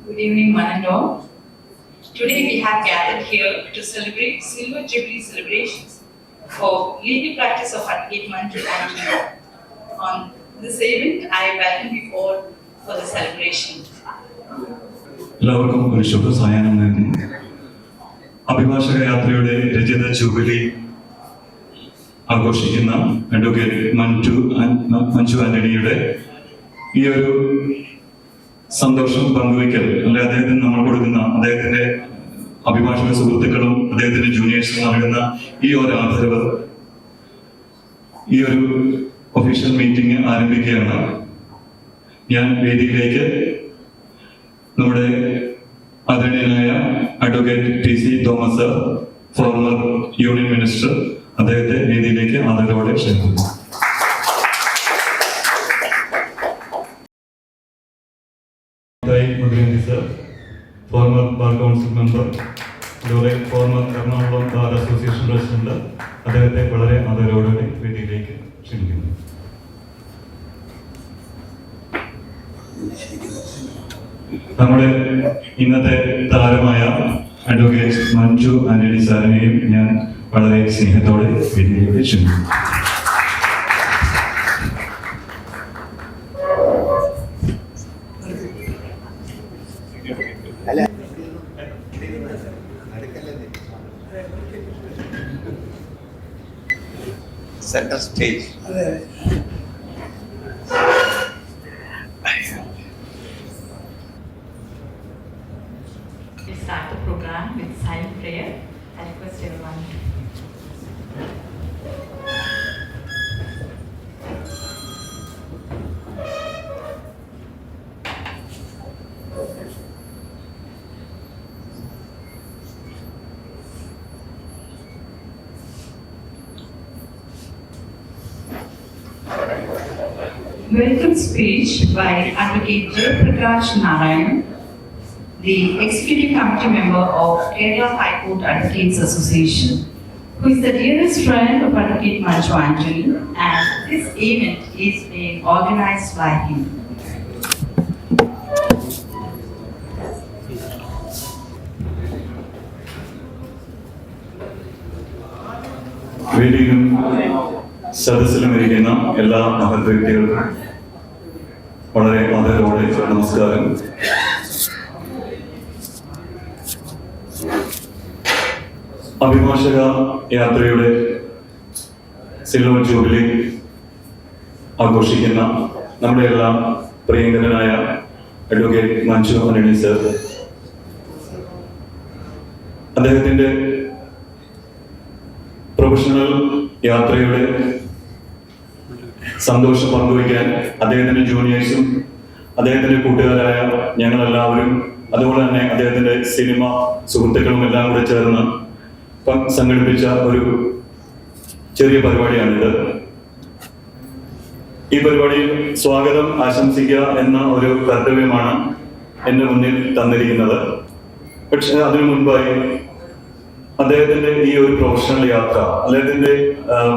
Good evening, one and all. Today we have gathered here to celebrate Silver Jubilee celebrations for legal practice of Advocate Manju Anthony. On this event, I welcome you all for the celebration. എല്ലാവർക്കും ഒരു ശുഭ സായാഹ്നം നേരുന്നു. അഭിഭാഷക യാത്രയുടെ രജത jubilee ആഘോഷിക്കുന്ന advocate Manju ആന്റണിയുടെ ഈ ഒരു സന്തോഷം പങ്കുവയ്ക്കൽ, അല്ലെ അദ്ദേഹത്തിന് നമ്മൾ കൊടുക്കുന്ന അദ്ദേഹത്തിന്റെ അഭിഭാഷക സുഹൃത്തുക്കളും അദ്ദേഹത്തിന്റെ ജൂനിയേഴ്സും നൽകുന്ന ഈ ഒരു ആദരവ്, ഈ ഒരു ഒഫീഷ്യൽ മീറ്റിംഗ് ആരംഭിക്കുകയാണ്. ഞാൻ വേദിയിലേക്ക് നമ്മുടെ ആദരണീയനായ advocate T C. Thomas, former union minister, അദ്ദേഹത്തെ വേദിയിലേക്ക് ആദരവോടെ ക്ഷണിക്കുന്നു. ഫോർമർ ബാർ കൗൺസിൽ മെമ്പർ, അതുപോലെ former Ernakulam bar association president, അദ്ദേഹത്തെ വളരെ ആദരവോടെ വേദിയിലേക്ക് ക്ഷണിക്കുന്നു. നമ്മുടെ ഇന്നത്തെ താരമായ അഡ്വക്കേറ്റ് മഞ്ജു ആന്റണി സാറിനെയും ഞാൻ വളരെ സ്നേഹത്തോടെ വേദിയിലേക്ക് ക്ഷണിക്കുന്നു. Center stage. We start the program with silent prayer. I request everyone. Welcome speech by Advocate Jayaprakash Narayan, the Executive Committee member of Kerala High Court Advocates Association, who is the dearest friend of Advocate Manju Anthony, and this event is being organized by him. വേദിയിലും സദസ്സിലും ഇരിക്കുന്ന എല്ലാ മഹത് വ്യക്തികൾക്കും വളരെ ആദരവോടെ നമസ്കാരം. അഭിഭാഷക യാത്രയുടെ സിൽവർ ജൂബിലി ആഘോഷിക്കുന്ന നമ്മുടെ എല്ലാം പ്രിയങ്കരനായ അഡ്വക്കേറ്റ് മഞ്ജു ആന്റണി സർ, അദ്ദേഹത്തിന്റെ പ്രൊഫഷണൽ യാത്രയുടെ സന്തോഷം പങ്കുവയ്ക്കാൻ അദ്ദേഹത്തിന്റെ ജൂനിയേഴ്സും അദ്ദേഹത്തിന്റെ കൂട്ടുകാരായ ഞങ്ങളെല്ലാവരും, അതുപോലെ തന്നെ അദ്ദേഹത്തിന്റെ സിനിമ സുഹൃത്തുക്കളും എല്ലാം കൂടെ ചേർന്ന് സംഘടിപ്പിച്ച ഒരു ചെറിയ പരിപാടിയാണിത്. ഈ പരിപാടിയിൽ സ്വാഗതം ആശംസിക്കുക എന്ന ഒരു കർത്തവ്യമാണ് എന്റെ മുന്നിൽ തന്നിരിക്കുന്നത്. പക്ഷെ അതിനു മുൻപായി അദ്ദേഹത്തിന്റെ ഈ ഒരു പ്രൊഫഷണൽ യാത്ര, അദ്ദേഹത്തിന്റെ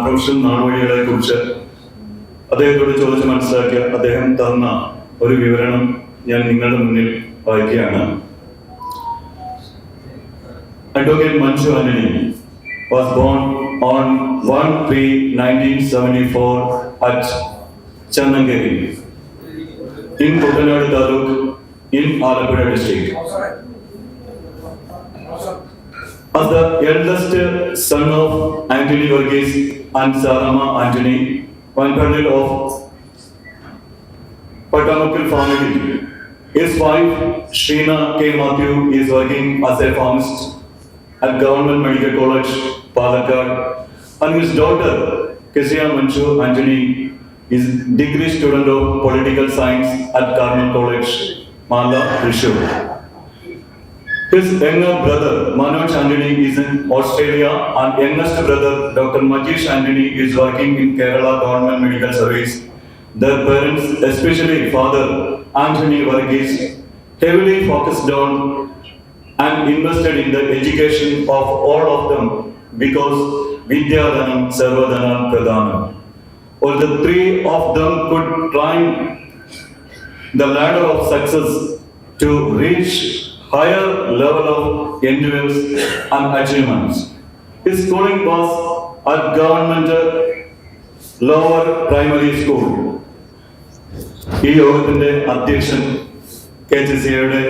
പ്രൊഫഷണൽ നാളുവഴികളെ കുറിച്ച് അദ്ദേഹത്തോട് ചോദിച്ച് മനസ്സിലാക്കിയ അദ്ദേഹം തന്ന ഒരു വിവരണം ഞാൻ നിങ്ങളുടെ മുന്നിൽ വായിക്കുകയാണ്. Advocate Manju Anthony was born on 1/3/1974 at Channangeri in Kottanadu Taluk in Alappuzha district. As the eldest son of Anthony Varghese and Sarama Anthony, one brother of Pattamukkal family, his wife Shrina K. Matthew is working as a pharmacist at Government Medical College, Palakkad, and his daughter Kezia Manju Anthony is degree student of Political Science at Carmel College, Mala, Thrissur. His younger brother Manoj Anthony is in Australia, and youngest brother Dr. Majesh Anthony is working in Kerala Government Medical Service. Their parents, especially father Anthony Varghese, heavily focused on and invested in the education of all of them because Vidyadhanam Sarvadhanam Pradhanam. All the three of them could climb the ladder of success to reach higher level of endurance and achievements. His schooling was at Government Lower Primary School. ഈ യോഗത്തിന്റെ അധ്യക്ഷൻ KCCA-യുടെ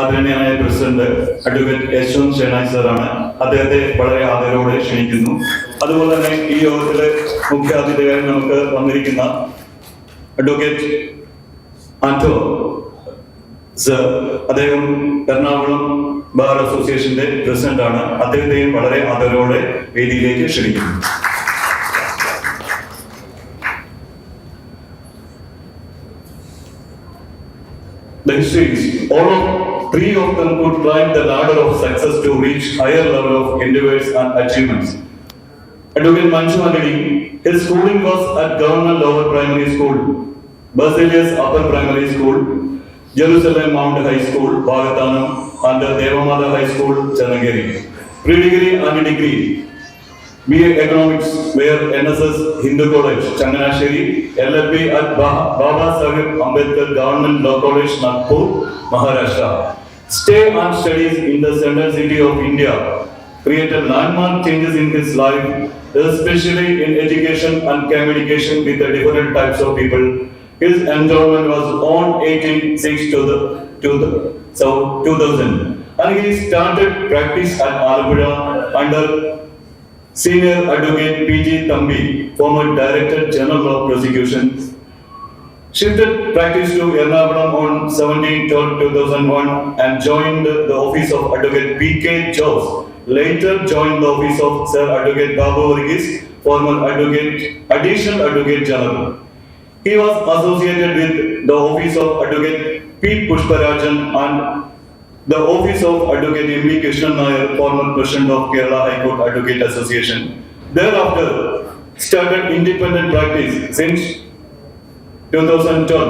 ആദരണീയനായ president advocate Yashwant Shenoy സാറാണ്. അദ്ദേഹത്തെ വളരെ ആദരവോടെ ക്ഷണിക്കുന്നു. അതുപോലെ തന്നെ ഈ യോഗത്തിലെ മുഖ്യാതിഥിയായി നമുക്ക് വന്നിരിക്കുന്ന അഡ്വക്കേറ്റ് ആന്റോ സർ, അദ്ദേഹം എറണാകുളം ബാർ അസോസിയേഷന്റെ പ്രസിഡന്റ് ആണ്. അദ്ദേഹത്തെയും വളരെ ആദരവോടെ വേദിയിലേക്ക് ക്ഷണിക്കുന്നു. The histories, three of them could climb the ladder of success to reach higher level of endeavors and achievements. Advocate Manchu Antony, his schooling was at Government Lower Primary School, Basilius Upper Primary School, Jerusalem Mount High School, Bhagathanam, and Devamada High School, Channagiri. Pre-degree and degree, BA Economics, where NSS Hindu College, Changanasheri, LLB at Baba Sahib Ambedkar Government Law College, Nagpur, Maharashtra. Stay and studies in the central city of India created landmark changes in his life, especially in education and communication with the different types of people. His enrollment was on 2000, and he started practice at Alapura under Senior Advocate P.G. Thambi, former Director General of Prosecution. Shifted practice to Ernakulam on 17/12/2001 and joined the office of Advocate P.K. Jose. Later joined the office of Sir Advocate Babu Varghese, former Additional Advocate General. He was associated with the office of Advocate P. Pushparajan and the office of Advocate M.V. Krishnan Nair, former President of Kerala High Court Advocate Association. Thereafter, started independent practice since 2012.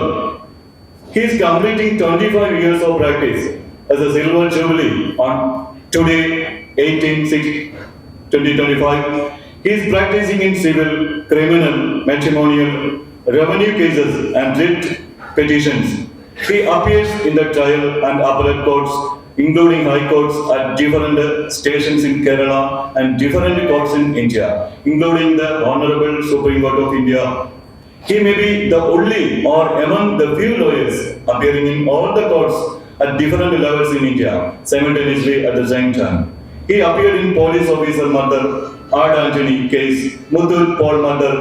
He is completing 25 years of practice as a silver jubilee on today, 18/6/2025. He is practicing in civil, criminal, matrimonial, revenue cases and writ petitions. He appears in the trial and appellate courts, including high courts at different stations in Kerala and different courts in India, including the Honorable Supreme Court of India. He may be the only or among the few lawyers appearing in all the courts at different levels in India simultaneously at the same time. He appeared in Police Officer Murder, Ard Anthony case, Muthoot Paul murder,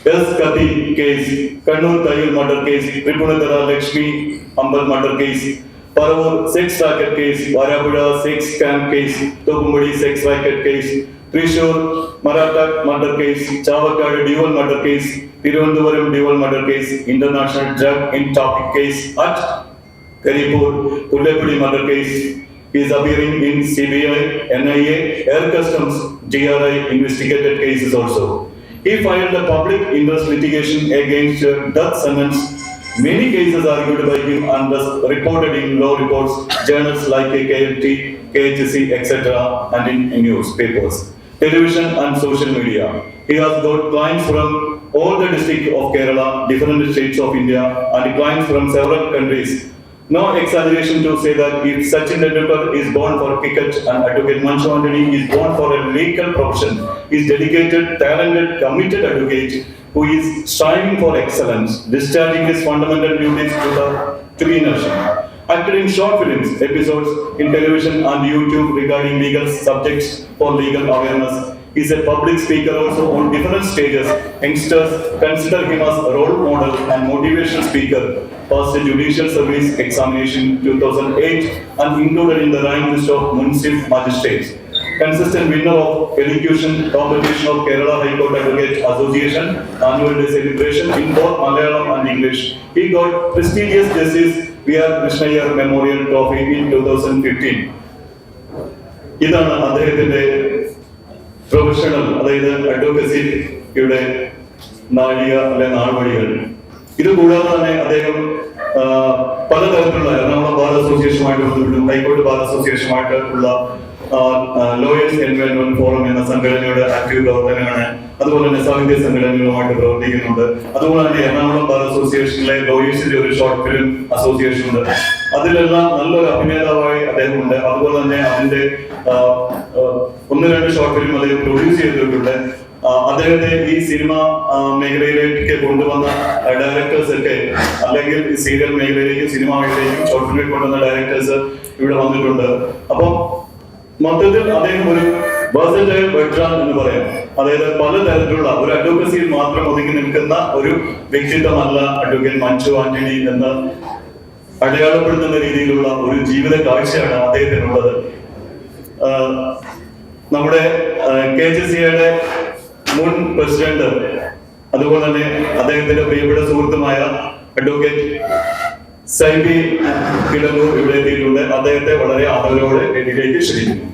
S. Kathi case, Kannur Tayil murder case, Tripunithara Lakshmi Ambal murder case, Paravur sex racket case, Varapuda sex scam case, Tokumbadi sex racket case, Trishur Maratha murder case, Chavakad dual murder case, Tirunelveli dual murder case, International drug in topic case at Karipur, Pullaipudi murder case. He is appearing in CBI, NIA, Air Customs, GRI investigated cases also. He filed a public interest litigation against death sentence. Many cases argued by him and thus reported in law reports, journals like KLT, KHC, etc. and in newspapers, television and social media. He has got clients from all the districts of Kerala, different states of India, and clients from several countries. No exaggeration to say that if Sachin Tendulkar is born for cricket and Advocate Manchu Antony is born for a legal profession, he is dedicated, talented, committed advocate who is striving for excellence, discharging his fundamental duties to the nation. Acted in short films, episodes in television and YouTube regarding legal subjects for legal awareness. He is a public speaker also on different stages. Youngsters consider him as a role model and motivational speaker. Passed the Judicial Service Examination 2008 and included in the rank list of Municipal Magistrates. Consistent winner of elocution competition of Kerala High Court Advocate Association annual day celebration in both Malayalam and English. He got prestigious Justice V.R. Krishnaiyer Memorial Trophy in 2015. ഇതാണ് അദ്ദേഹത്തിന്റെ professional, അതായത് അഡ്വക്കസിയുടെ നാഴിക അല്ലെ നാൾവഴികൾ. ഇത് കൂടാതെ തന്നെ അദ്ദേഹം പലതരത്തിലുള്ള എറണാകുളം ബാർ അസോസിയേഷനുമായിട്ട് ബന്ധപ്പെട്ടും ഹൈക്കോടതി ബാർ അസോസിയേഷനുമായിട്ടുള്ള ലോയേഴ്സ് എൻവയോൺമെന്റ് ഫോറം എന്ന സംഘടനയുടെ ആക്റ്റീവ് പ്രവർത്തനമാണ്. അതുപോലെ തന്നെ സാഹിത്യ സംഘടനകളുമായിട്ട് പ്രവർത്തിക്കുന്നുണ്ട്. അതുപോലെ തന്നെ എറണാകുളം ബാർ അസോസിയേഷനിലെ ലോയേഴ്സിന്റെ ഒരു ഷോർട്ട് ഫിലിം അസോസിയേഷൻ ഉണ്ട്. അതിലെല്ലാം നല്ലൊരു അഭിനേതാവായി അദ്ദേഹം ഉണ്ട്. അതുപോലെ തന്നെ അതിന്റെ 1-2 ഷോർട്ട് ഫിലിം അദ്ദേഹം പ്രൊഡ്യൂസ് ചെയ്തിട്ടുണ്ട്. അദ്ദേഹത്തെ ഈ സിനിമ മേഖലയിലേക്ക് കൊണ്ടുവന്ന ഡയറക്ടേഴ്സ് ഒക്കെ, അല്ലെങ്കിൽ സീരിയൽ മേഖലയിലേക്കും സിനിമ മേഖലയിലേക്കും ഷോർട്ട് ഫിലിം കൊണ്ടുവന്ന ഡയറക്ടേഴ്സ് ഇവിടെ വന്നിട്ടുണ്ട്. അപ്പം മൊത്തത്തിൽ അദ്ദേഹം ഒരു versatile veteran എന്ന് പറയാം. അതായത് പലതരത്തിലുള്ള ഒരു അഡ്വക്കസിയിൽ മാത്രം ഒതുങ്ങി നിൽക്കുന്ന ഒരു വ്യക്തിത്വമല്ല അഡ്വക്കേറ്റ് മഞ്ജു ആന്റണി എന്ന് അടയാളപ്പെടുത്തുന്ന രീതിയിലുള്ള ഒരു ജീവിത കാഴ്ചയാണ് അദ്ദേഹത്തിനുള്ളത്. നമ്മുടെ KJCയുടെ മുൻ പ്രസിഡന്റ്, അതുപോലെ തന്നെ അദ്ദേഹത്തിന്റെ പ്രിയപ്പെട്ട സുഹൃത്തുമായ അഡ്വക്കേറ്റ് സൈബി കിടന്നൂർ ഇവിടെ എത്തിയിട്ടുണ്ട്. അദ്ദേഹത്തെ വളരെ ആദരവോടെ വേദിയിലേക്ക് ക്ഷണിക്കുന്നു.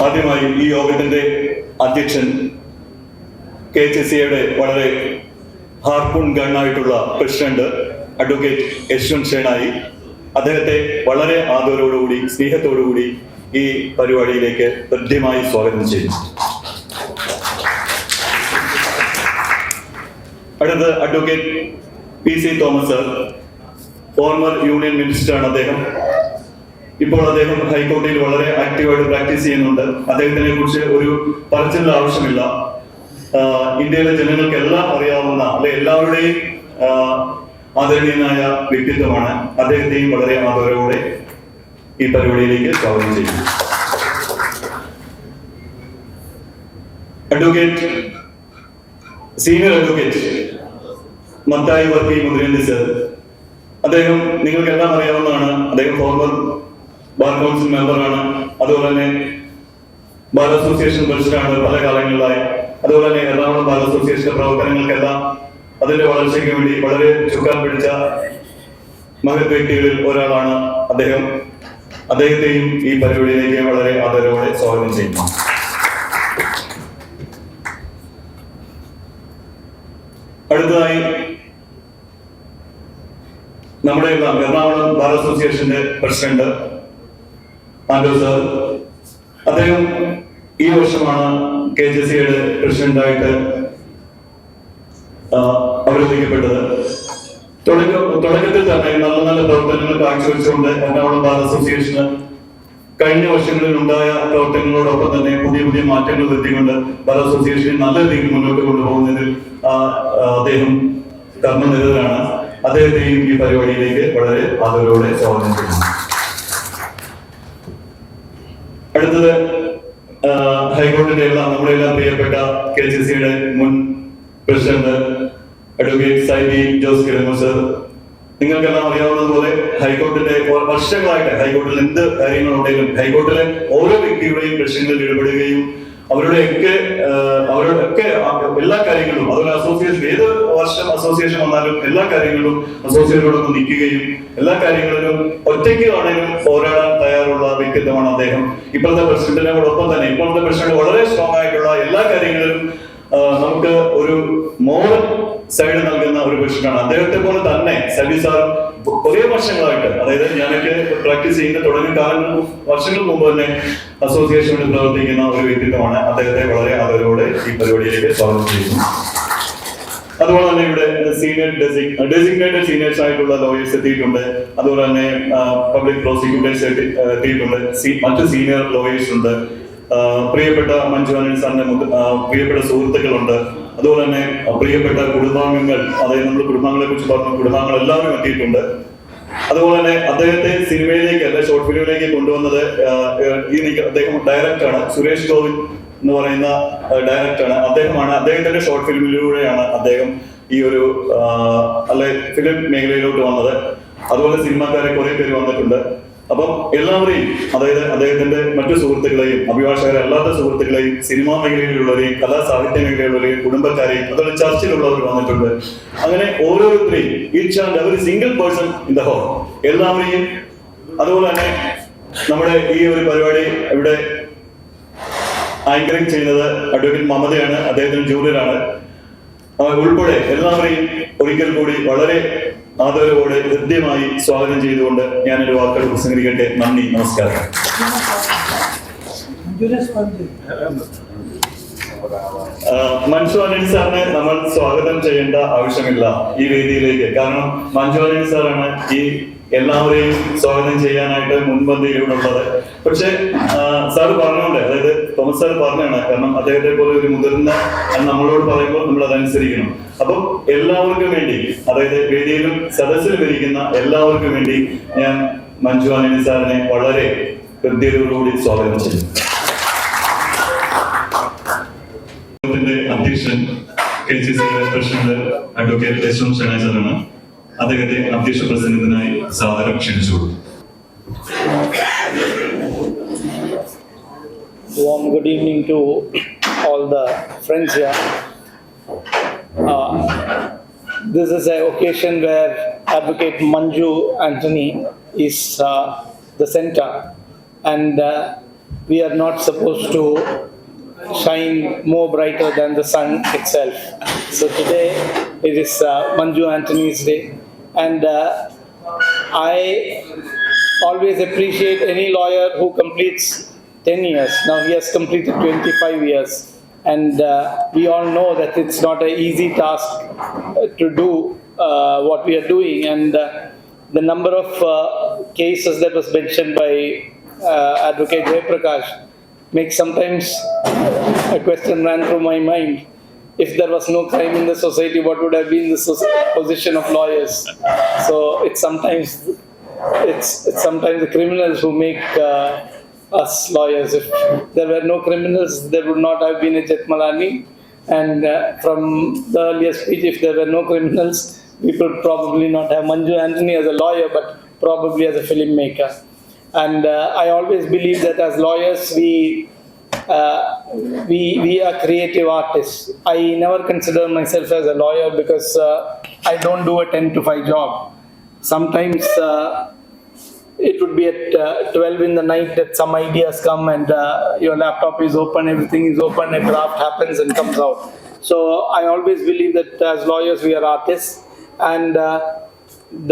ആദ്യമായി ഈ യോഗത്തിന്റെ അധ്യക്ഷൻ KJCയുടെ വളരെ ഹാർപ്പൂൺ ഗണ്ണായിട്ടുള്ള പ്രസിഡന്റ് അഡ്വക്കേറ്റ് യശ്വന്ത് ഷേണായി, അദ്ദേഹത്തെ വളരെ ആദരവോടുകൂടി സ്നേഹത്തോടുകൂടി ഈ പരിപാടിയിലേക്ക് ഹൃദ്യമായി സ്വാഗതം ചെയ്യുന്നു. അടുത്ത advocate PC Thomas, former union മിനിസ്റ്ററാണ് അദ്ദേഹം. ഇപ്പോൾ അദ്ദേഹം ഹൈക്കോടതിയിൽ വളരെ ആക്റ്റീവായിട്ട് പ്രാക്ടീസ് ചെയ്യുന്നുണ്ട്. അദ്ദേഹത്തിനെ കുറിച്ച് ഒരു പറച്ചിലിന്റെ ആവശ്യമില്ല. ഇന്ത്യയിലെ ജനങ്ങൾക്കെല്ലാം അറിയാവുന്ന, അല്ലെ എല്ലാവരുടെയും ആദരണീയനായ വ്യക്തിത്വമാണ്. അദ്ദേഹത്തെയും വളരെ ആദരവോടെ ഈ പരിപാടിയിലേക്ക് സ്വാഗതം ചെയ്യുന്നു. Advocate senior advocate Mathai Varkey മുദ്രേന്ദ്ര സർ, അദ്ദേഹം നിങ്ങൾക്കെല്ലാം അറിയാവുന്നതാണ്. അദ്ദേഹം ഫോർമർ ബാർ കൗൺസിൽ മെമ്പറാണ്. അതുപോലെ തന്നെ ബാർ അസോസിയേഷൻ പ്രസിഡന്റാണ് പല കാലങ്ങളിലായി. അതുപോലെ തന്നെ എറണാകുളം ബാർ അസോസിയേഷന്റെ പ്രവർത്തനങ്ങൾക്കെല്ലാം അതിന്റെ വളർച്ചയ്ക്ക് വേണ്ടി വളരെ ചുക്കാൻ പിടിച്ച മഹത് വ്യക്തികളിൽ ഒരാളാണ് അദ്ദേഹം. അദ്ദേഹത്തെയും ഈ പരിപാടിയിലേക്ക് വളരെ ആദരവോടെ സ്വാഗതം ചെയ്യുന്നു. അടുത്തതായി നമ്മുടെ എറണാകുളം ബാർ അസോസിയേഷന്റെ പ്രസിഡന്റ് ആൻഡോ സർ, അദ്ദേഹം ഈ വർഷമാണ് KJCയുടെ പ്രസിഡന്റായിട്ട് അവരോധിക്കപ്പെട്ടത്. തുടക്കത്തിൽ തന്നെ നല്ല നല്ല പ്രവർത്തനങ്ങൾ കാഴ്ചവെച്ചുകൊണ്ട് എറണാകുളം ബാർ അസോസിയേഷന് കഴിഞ്ഞ വർഷങ്ങളിൽ ഉണ്ടായ പ്രവർത്തനങ്ങളോടൊപ്പം തന്നെ പുതിയ പുതിയ മാറ്റങ്ങൾ വരുത്തിക്കൊണ്ട് ബാർ അസോസിയേഷനെ നല്ല രീതിയിൽ മുന്നോട്ട് കൊണ്ടുപോകുന്നതിൽ അദ്ദേഹം കർമ്മനിരതരാണ്. അദ്ദേഹത്തെയും ഈ പരിപാടിയിലേക്ക് വളരെ ആദരവോടെ സ്വാഗതം ചെയ്യുന്നു. അടുത്തത് ഹൈക്കോടതിയുടെ നമ്മുടെ എല്ലാം പ്രിയപ്പെട്ട KJCയുടെ മുൻ president advocate Saiby Jose Kidangoor sir. നിങ്ങൾക്കെല്ലാം അറിയാവുന്നതുപോലെ ഹൈക്കോടതിയുടെ വർഷങ്ങളായിട്ട് ഹൈക്കോടതിയിൽ എന്ത് കാര്യങ്ങളുണ്ടെങ്കിലും ഹൈക്കോടതിയിലെ ഓരോ വ്യക്തിയുടെയും പ്രശ്നങ്ങളിൽ ഇടപെടുകയും അവരുടെയൊക്കെ എല്ലാ കാര്യങ്ങളിലും, അതുപോലെ അസോസിയേഷൻ ഏത് വർഷം അസോസിയേഷൻ വന്നാലും എല്ലാ കാര്യങ്ങളിലും അസോസിയേഷനോടൊപ്പം നിൽക്കുകയും എല്ലാ കാര്യങ്ങളിലും ഒറ്റയ്ക്ക് ആണെങ്കിലും പോരാടാൻ തയ്യാറുള്ള വ്യക്തിത്വമാണ് അദ്ദേഹം. ഇപ്പോഴത്തെ പ്രസിഡന്റിനോടൊപ്പം തന്നെ ഇപ്പോഴത്തെ പ്രസിഡന്റ് വളരെ സ്ട്രോങ് ആയിട്ടുള്ള എല്ലാ കാര്യങ്ങളിലും നമുക്ക് ഒരു മോറൽ സൈഡ് നൽകുന്ന ഒരു പ്രസിഡന്റാണ്. അദ്ദേഹത്തെ പോലെ തന്നെ സബി സാർ കുറെ വർഷങ്ങളായിട്ട്, അതായത് ഞാനൊക്കെ പ്രാക്ടീസ് ചെയ്യുന്ന തുടങ്ങിയ വർഷങ്ങൾക്ക് മുമ്പ് തന്നെ അസോസിയേഷനിൽ പ്രവർത്തിക്കുന്ന ഒരു വ്യക്തിത്വമാണ്. അദ്ദേഹത്തെ വളരെ ആദരവോടെ ഈ പരിപാടിയിലേക്ക് സ്വാഗതം ചെയ്യുന്നു. അതുപോലെ തന്നെ ഇവിടെ സീനിയർ ഡെസിഗ്നേറ്റഡ് സീനിയേഴ്സ് ആയിട്ടുള്ള ലോയേഴ്സ് എത്തിയിട്ടുണ്ട്. അതുപോലെ തന്നെ പബ്ലിക് പ്രോസിക്യൂട്ടേഴ്സ് എത്തിയിട്ടുണ്ട്. മറ്റു സീനിയർ ലോയേഴ്സ് ഉണ്ട്. പ്രിയപ്പെട്ട മഞ്ജു ആന്റണി സാറിന്റെ പ്രിയപ്പെട്ട സുഹൃത്തുക്കളുണ്ട്. അതുപോലെ തന്നെ പ്രിയപ്പെട്ട കുടുംബാംഗങ്ങൾ, അതായത് നമ്മൾ കുടുംബാംഗങ്ങളെ കുറിച്ച് പറഞ്ഞു, കുടുംബാംഗങ്ങൾ എല്ലാവരും എത്തിയിട്ടുണ്ട്. അതുപോലെ തന്നെ അദ്ദേഹത്തെ സിനിമയിലേക്ക് അല്ലെ ഷോർട്ട് ഫിലിമിലേക്ക് കൊണ്ടുവന്നത് അദ്ദേഹം ഡയറക്ടറാണ്. സുരേഷ് ഗോവിൽ എന്ന് പറയുന്ന ഡയറക്ടറാണ്. അദ്ദേഹത്തിന്റെ ഷോർട്ട് ഫിലിമിലൂടെയാണ് അദ്ദേഹം ഈ ഒരു അല്ലെ ഫിലിം മേഖലയിലോട്ട് വന്നത്. അതുപോലെ സിനിമാക്കാരെ കുറെ പേര് വന്നിട്ടുണ്ട്. അപ്പം എല്ലാവരെയും, അതായത് അദ്ദേഹത്തിന്റെ മറ്റു സുഹൃത്തുക്കളെയും അഭിഭാഷകരല്ലാത്ത സുഹൃത്തുക്കളെയും സിനിമാ മേഖലയിലുള്ളവരെയും കലാ സാഹിത്യ മേഖലയിലുള്ളവരെയും കുടുംബക്കാരെയും അതുപോലെ ചർച്ചിലുള്ളവർ വന്നിട്ടുണ്ട്. അങ്ങനെ ഓരോരുത്തരെയും each and every single person in the whole എല്ലാവരെയും, അതുപോലെ തന്നെ നമ്മുടെ ഈ ഒരു പരിപാടി ഇവിടെ ആങ്കറിംഗ് ചെയ്യുന്നത് അഡ്വക്കേറ്റ് മമതയാണ്. അദ്ദേഹത്തിന് ജൂനിയറാണ്. ഉൾപ്പെടെ എല്ലാവരെയും ഒരിക്കൽ കൂടി വളരെ ആദരവോടെ ഹൃദ്യമായി സ്വാഗതം ചെയ്തുകൊണ്ട് ഞാനൊരു വാക്കുകൾ പ്രസംഗിക്കട്ടെ. നന്ദി, നമസ്കാരം. മഞ്ജു ആന്റണി സാറിനെ നമ്മൾ സ്വാഗതം ചെയ്യേണ്ട ആവശ്യമില്ല ഈ വേദിയിലേക്ക്. കാരണം മഞ്ജു ആന്റണി സാറാണ് ഈ എല്ലാവരെയും സ്വാഗതം ചെയ്യാനായിട്ട് മുൻപന്തിയിലുള്ളത്. പക്ഷെ സാർ പറഞ്ഞുകൊണ്ട്, അതായത് തോമസ് സാർ പറഞ്ഞാണ്, കാരണം അദ്ദേഹത്തെ പോലെ ഒരു മുതിർന്ന നമ്മളോട് പറയുമ്പോൾ നമ്മൾ അതനുസരിക്കണം. അപ്പം എല്ലാവർക്കും വേണ്ടി, അതായത് വേദിയിലും സദസ്സിലും ഇരിക്കുന്ന എല്ലാവർക്കും വേണ്ടി ഞാൻ മഞ്ജു ആന്റണി സാറിനെ വളരെ ഹൃദ്യതയോടുകൂടി സ്വാഗതം ചെയ്യും. അധ്യക്ഷൻ KCC പ്രസിഡന്റ് അഡ്വക്കേറ്റ് എസ്.എം. ഷണായി സാറാണ്. അദ്ദേഹത്തെ അധ്യക്ഷ പ്രസംഗത്തിനായി സാദരം ക്ഷണിച്ചു. Warm good evening to all the friends here. This is an occasion where Advocate Manju Anthony is the center, and we are not supposed to shine more brighter than the sun itself. So today it is Manju Anthony's day, and I always appreciate any lawyer who completes 10 years. Now he has completed 25 years, and we all know that it's not an easy task to do what we are doing, and the number of cases that was mentioned by Advocate Jayaprakash makes sometimes a question run through my mind. If there was no crime in the society, what would have been the position of lawyers? So it's sometimes the criminals who make us lawyers. If there were no criminals, there would not have been a Jethmalani. And from the earlier speech, if there were no criminals, we could probably not have Manju Anthony as a lawyer, but probably as a filmmaker. And I always believe that as lawyers, we are creative artists. I never consider myself as a lawyer because I don't do a 10 to 5 job. Sometimes it would be at 12 in the night that some ideas come, and your laptop is open, everything is open, a draft happens and comes out. So I always believe that as lawyers we are artists, and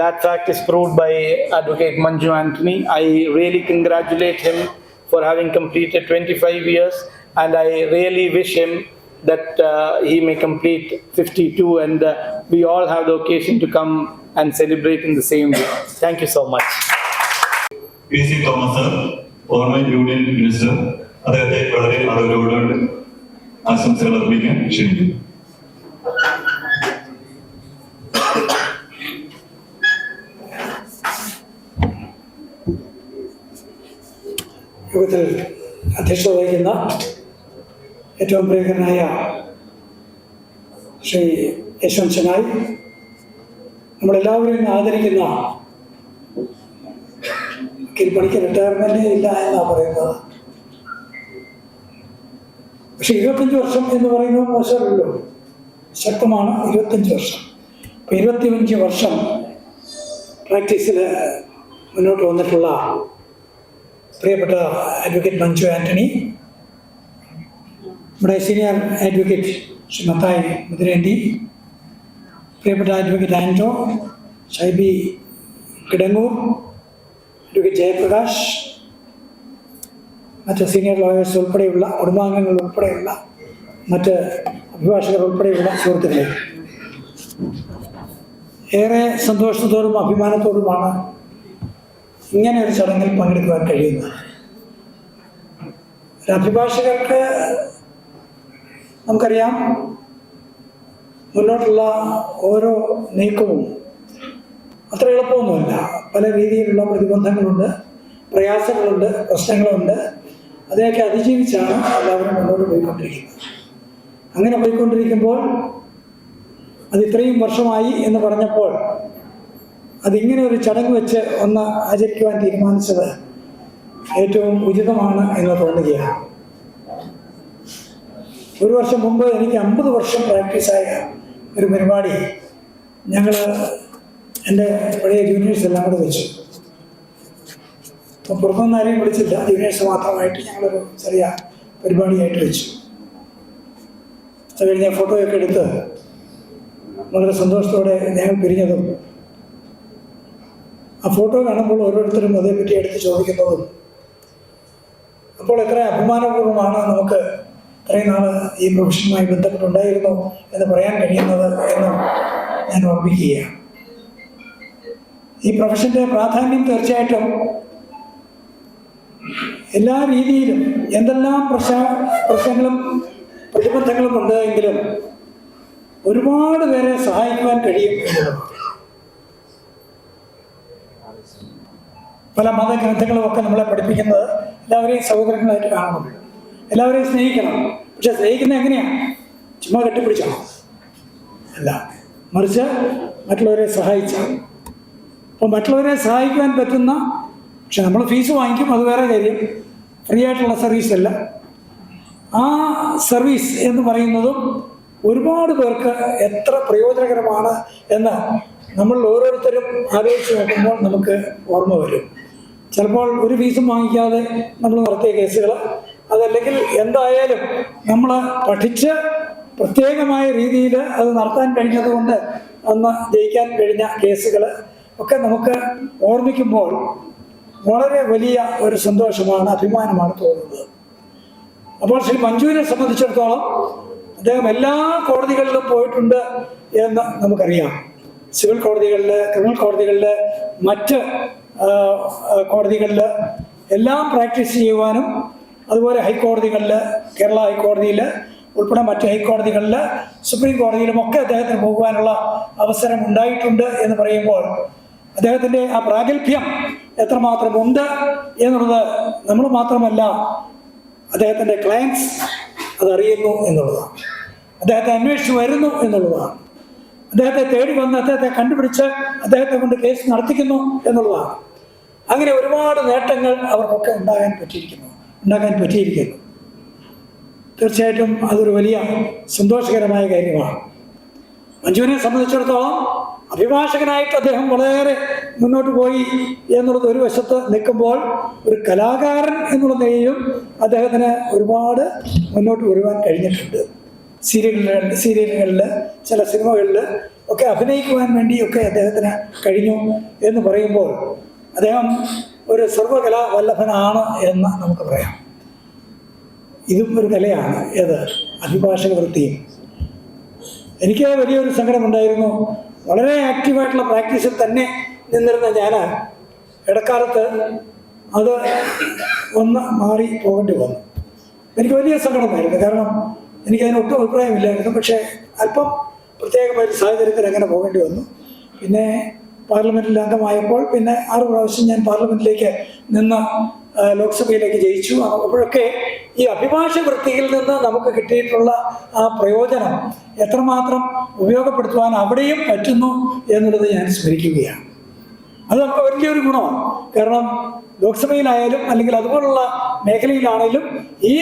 that fact is proved by Advocate Manju Anthony. I really congratulate him for having completed 25 years, and I really wish him that he may complete 52, and we all have the occasion to come and celebrate in the same way. Thank you so much. PC Thomas sir, former union minister, അദ്ദേഹത്തെ വളരെ ആദരവോടെ ആശംസകൾ അർപ്പിക്കാൻ ക്ഷണിക്കുന്നു. യോഗത്തിൽ അധ്യക്ഷത വഹിക്കുന്ന ഏറ്റവും പ്രിയങ്കരനായ ശ്രീ യശ്വന്ത് ഷനായി, നമ്മളെല്ലാവരും ആദരിക്കുന്ന പണിക്ക് റിട്ടയർമെന്റ് ഇല്ല എന്നാണ് പറയുന്നത്. പക്ഷെ 25 വർഷം എന്ന് പറയുന്നത് മോശമല്ലോ, ശക്തമാണ്. 25 വർഷം. 25 വർഷം പ്രാക്ടീസിൽ മുന്നോട്ട് വന്നിട്ടുള്ള പ്രിയപ്പെട്ട അഡ്വക്കേറ്റ് മഞ്ജു ആന്റണി, നമ്മുടെ സീനിയർ അഡ്വക്കേറ്റ് ശ്രീ മത്തായി മുതിരേണ്ടി, പ്രിയപ്പെട്ട അഡ്വക്കേറ്റ് ആൻറ്റോ, ഷൈബി കിടങ്ങൂർ, അഡ്വക്കേറ്റ് ജയപ്രകാശ്, മറ്റ് സീനിയർ ലോയേഴ്സ് ഉൾപ്പെടെയുള്ള കുടുംബാംഗങ്ങൾ ഉൾപ്പെടെയുള്ള മറ്റ് അഭിഭാഷകർ ഉൾപ്പെടെയുള്ള സുഹൃത്തുക്കളെ, ഏറെ സന്തോഷത്തോടും അഭിമാനത്തോടുമാണ് ഇങ്ങനെ ഒരു ചടങ്ങിൽ പങ്കെടുക്കുവാൻ കഴിയുന്നത്. ഒരു അഭിഭാഷകർക്ക് നമുക്കറിയാം, മുന്നോട്ടുള്ള ഓരോ നീക്കവും അത്ര എളുപ്പമൊന്നുമല്ല. പല രീതിയിലുള്ള പ്രതിബന്ധങ്ങളുണ്ട്, പ്രയാസങ്ങളുണ്ട്, പ്രശ്നങ്ങളുണ്ട്. അതിനെയൊക്കെ അതിജീവിച്ചാണ് എല്ലാവരും മുന്നോട്ട് പോയിക്കൊണ്ടിരിക്കുന്നത്. അങ്ങനെ പോയിക്കൊണ്ടിരിക്കുമ്പോൾ അത് ഇത്രയും വർഷമായി എന്ന് പറഞ്ഞപ്പോൾ അതിങ്ങനെ ഒരു ചടങ്ങ് വെച്ച് ഒന്ന് ആചരിക്കുവാൻ തീരുമാനിച്ചത് ഏറ്റവും ഉചിതമാണ് എന്ന് തോന്നുകയാണ്. ഒരു വർഷം മുമ്പ് എനിക്ക് 50 വർഷം പ്രാക്ടീസായ ഒരു പരിപാടി ഞങ്ങൾ എൻ്റെ പഴയ ജൂനിയേഴ്സ് എല്ലാം കൂടെ വെച്ചു. അപ്പോൾ പുറത്തുനിന്ന് ആരെയും വിളിച്ചില്ല, ജൂനിയേഴ്സ് മാത്രമായിട്ട് ഞങ്ങളൊരു ചെറിയ പരിപാടിയായിട്ട് വെച്ചു. അത് കഴിഞ്ഞ് ഫോട്ടോയൊക്കെ എടുത്ത് വളരെ സന്തോഷത്തോടെ ഞങ്ങൾ പിരിഞ്ഞതും ആ ഫോട്ടോ കാണുമ്പോൾ ഓരോരുത്തരും അതേപ്പറ്റി എടുത്ത് ചോദിക്കുന്നതും അപ്പോൾ എത്ര അഭിമാനപൂർവ്വമാണ് നമുക്ക് ഇത്രയും നാൾ ഈ പ്രൊഫഷനുമായി ബന്ധപ്പെട്ടുണ്ടായിരുന്നു എന്ന് പറയാൻ കഴിയുന്നത് എന്ന് ഞാൻ ഓർമ്മിക്കുകയാണ്. ഈ പ്രൊഫഷൻ്റെ പ്രാധാന്യം തീർച്ചയായിട്ടും എല്ലാ രീതിയിലും എന്തെല്ലാം പ്രശ്നങ്ങളും പ്രതിബന്ധങ്ങളും ഉണ്ട് എങ്കിലും ഒരുപാട് പേരെ സഹായിക്കുവാൻ കഴിയും എന്നുള്ളതാണ്. പല മതഗ്രന്ഥങ്ങളുമൊക്കെ നമ്മളെ പഠിപ്പിക്കുന്നത് എല്ലാവരെയും സഹോദരങ്ങളായിട്ട് കാണണം, എല്ലാവരെയും സ്നേഹിക്കണം. പക്ഷെ സ്നേഹിക്കുന്നത് എങ്ങനെയാണ്? ചുമ്മാ കെട്ടിപ്പിടിച്ചോ അല്ല, മറിച്ച് മറ്റുള്ളവരെ സഹായിച്ചാൽ. അപ്പോൾ മറ്റുള്ളവരെ സഹായിക്കുവാൻ പറ്റുന്ന, പക്ഷെ നമ്മൾ ഫീസ് വാങ്ങിക്കും, അത് വേറെ കാര്യം, ഫ്രീ ആയിട്ടുള്ള സർവീസല്ല. ആ സർവീസ് എന്ന് പറയുന്നതും ഒരുപാട് പേർക്ക് എത്ര പ്രയോജനകരമാണ് എന്ന് നമ്മൾ ഓരോരുത്തരും ആലോചിച്ച് നോക്കുമ്പോൾ നമുക്ക് ഓർമ്മ വരും. ചിലപ്പോൾ ഒരു ഫീസും വാങ്ങിക്കാതെ നമ്മൾ നടത്തിയ കേസുകൾ, അതല്ലെങ്കിൽ എന്തായാലും നമ്മൾ പഠിച്ച് പ്രത്യേകമായ രീതിയിൽ അത് നടത്താൻ കഴിഞ്ഞതുകൊണ്ട് അന്ന് ജയിക്കാൻ കഴിഞ്ഞ കേസുകൾ ഒക്കെ നമുക്ക് ഓർമ്മിക്കുമ്പോൾ വളരെ വലിയ ഒരു സന്തോഷമാണ്, അഭിമാനമാണ് തോന്നുന്നത്. അപ്പോൾ ശ്രീ മഞ്ജുവിനെ സംബന്ധിച്ചിടത്തോളം അദ്ദേഹം എല്ലാ കോടതികളിലും പോയിട്ടുണ്ട് എന്ന് നമുക്കറിയാം. സിവിൽ കോടതികളിൽ, ക്രിമിനൽ കോടതികളിൽ, മറ്റ് കോടതികളിൽ എല്ലാം പ്രാക്ടീസ് ചെയ്യുവാനും, അതുപോലെ ഹൈക്കോടതികളിൽ, കേരള ഹൈക്കോടതിയിൽ ഉൾപ്പെടെ മറ്റ് ഹൈക്കോടതികളിൽ, സുപ്രീം കോടതിയിലുമൊക്കെ അദ്ദേഹത്തിന് പോകുവാനുള്ള അവസരം ഉണ്ടായിട്ടുണ്ട് എന്ന് പറയുമ്പോൾ അദ്ദേഹത്തിൻ്റെ ആ പ്രാഗൽഭ്യം എത്രമാത്രമുണ്ട് എന്നുള്ളത് നമ്മൾ മാത്രമല്ല, അദ്ദേഹത്തിൻ്റെ ക്ലയൻസ് അതറിയുന്നു എന്നുള്ളതാണ്. അദ്ദേഹത്തെ അന്വേഷിച്ച് വരുന്നു എന്നുള്ളതാണ്. അദ്ദേഹത്തെ തേടി വന്ന് അദ്ദേഹത്തെ കണ്ടുപിടിച്ച് അദ്ദേഹത്തെ കൊണ്ട് കേസ് നടത്തിക്കുന്നു എന്നുള്ളതാണ്. അങ്ങനെ ഒരുപാട് നേട്ടങ്ങൾ അവർക്കൊക്കെ ഉണ്ടാകാൻ പറ്റിയിരിക്കുന്നു. തീർച്ചയായിട്ടും അതൊരു വലിയ സന്തോഷകരമായ കാര്യമാണ്. മഞ്ജുവിനെ സംബന്ധിച്ചിടത്തോളം അഭിഭാഷകനായിട്ട് അദ്ദേഹം വളരെ മുന്നോട്ട് പോയി എന്നുള്ളത് ഒരു വശത്ത് നിൽക്കുമ്പോൾ, ഒരു കലാകാരൻ എന്നുള്ള നിലയിലും അദ്ദേഹത്തിന് ഒരുപാട് മുന്നോട്ട് വരുവാൻ കഴിഞ്ഞിട്ടുണ്ട്. സീരിയലുകളിൽ, ചില സിനിമകളിൽ ഒക്കെ അഭിനയിക്കുവാൻ വേണ്ടിയൊക്കെ അദ്ദേഹത്തിന് കഴിഞ്ഞു എന്ന് പറയുമ്പോൾ അദ്ദേഹം ഒരു സർവകലാ വല്ലഭനാണ് എന്ന് നമുക്ക് പറയാം. ഇതും ഒരു കലയാണ്, ഏത് അഭിഭാഷക വൃത്തിയും. എനിക്ക് വലിയൊരു സങ്കടമുണ്ടായിരുന്നു. വളരെ ആക്റ്റീവായിട്ടുള്ള പ്രാക്ടീസിൽ തന്നെ നിന്നിരുന്ന ഞാൻ ഇടക്കാലത്ത് അത് ഒന്ന് മാറി പോകേണ്ടി വന്നു. എനിക്ക് വലിയ സങ്കടമായിരുന്നു. കാരണം എനിക്കതിന് ഒട്ടും അഭിപ്രായമില്ലായിരുന്നു. പക്ഷേ അല്പം പ്രത്യേകമായ സാഹചര്യത്തിൽ അങ്ങനെ പോകേണ്ടി വന്നു. പിന്നെ പാർലമെൻറ്റിൽ അംഗമായപ്പോൾ പിന്നെ 6 പ്രാവശ്യം ഞാൻ പാർലമെൻറ്റിലേക്ക് നിന്ന് ലോക്സഭയിലേക്ക് ജയിച്ചു. അപ്പോഴൊക്കെ ഈ അഭിഭാഷക വൃത്തിയിൽ നിന്ന് നമുക്ക് കിട്ടിയിട്ടുള്ള ആ പ്രയോജനം എത്രമാത്രം ഉപയോഗപ്പെടുത്തുവാൻ അവിടെയും പറ്റുന്നു എന്നുള്ളത് ഞാൻ സ്മരിക്കുകയാണ്. അത് നമുക്ക് വലിയൊരു ഗുണമാണ്. കാരണം ലോക്സഭയിലായാലും അല്ലെങ്കിൽ അതുപോലുള്ള മേഖലയിലാണെങ്കിലും ഈ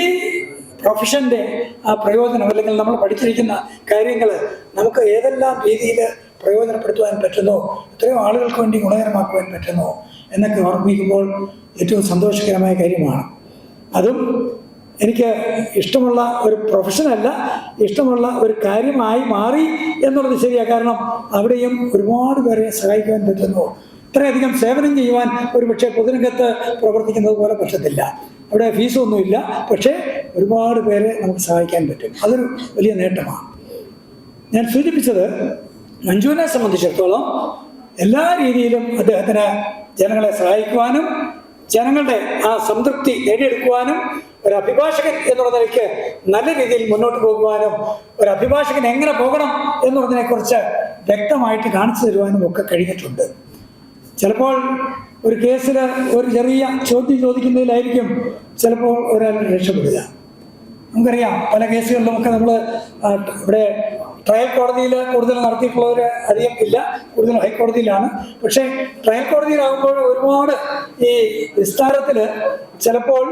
പ്രൊഫഷൻ്റെ ആ പ്രയോജനം, അല്ലെങ്കിൽ നമ്മൾ പഠിച്ചിരിക്കുന്ന കാര്യങ്ങൾ നമുക്ക് ഏതെല്ലാം രീതിയിൽ പ്രയോജനപ്പെടുത്തുവാൻ പറ്റുന്നോ, എത്രയോ ആളുകൾക്ക് വേണ്ടി ഗുണകരമാക്കുവാൻ പറ്റുന്നോ എന്നൊക്കെ ഓർമ്മിക്കുമ്പോൾ ഏറ്റവും സന്തോഷകരമായ കാര്യമാണ്. അതും എനിക്ക് ഇഷ്ടമുള്ള ഒരു പ്രൊഫഷനല്ല, ഇഷ്ടമുള്ള ഒരു കാര്യമായി മാറി എന്നുള്ളത് ശരിയാണ്. കാരണം അവിടെയും ഒരുപാട് പേരെ സഹായിക്കുവാൻ പറ്റുന്നു. ഇത്രയധികം സേവനം ചെയ്യുവാൻ ഒരു പക്ഷേ പൊതുരംഗത്ത് പ്രവർത്തിക്കുന്നത് പോലെ പറ്റത്തില്ല. അവിടെ ഫീസൊന്നുമില്ല, പക്ഷേ ഒരുപാട് പേരെ നമുക്ക് സഹായിക്കാൻ പറ്റും. അതൊരു വലിയ നേട്ടമാണ്. ഞാൻ സൂചിപ്പിച്ചത് മഞ്ജുവിനെ സംബന്ധിച്ചിടത്തോളം എല്ലാ രീതിയിലും അദ്ദേഹത്തിന് ജനങ്ങളെ സഹായിക്കുവാനും ജനങ്ങളുടെ ആ സംതൃപ്തി നേടിയെടുക്കുവാനും ഒരു അഭിഭാഷകൻ എന്നുള്ള നിലയ്ക്ക് നല്ല രീതിയിൽ മുന്നോട്ട് പോകുവാനും ഒരു അഭിഭാഷകൻ എങ്ങനെ പോകണം എന്നുള്ളതിനെക്കുറിച്ച് വ്യക്തമായിട്ട് കാണിച്ചു തരുവാനും ഒക്കെ കഴിഞ്ഞിട്ടുണ്ട്. ചിലപ്പോൾ ഒരു കേസിൽ ഒരു ചെറിയ ചോദ്യം ചോദിക്കുന്നതിലായിരിക്കും ചിലപ്പോൾ ഒരാൾ രക്ഷപ്പെടുക. നമുക്കറിയാം പല കേസുകളിലുമൊക്കെ നമ്മൾ ഇവിടെ ട്രയൽ കോടതിയിൽ കൂടുതൽ നടത്തിയിട്ടുള്ളവർ അധികം ഇല്ല, കൂടുതൽ ഹൈക്കോടതിയിലാണ്. പക്ഷേ ട്രയൽ കോടതിയിലാകുമ്പോൾ ഒരുപാട് ഈ വിസ്താരത്തിൽ ചിലപ്പോൾ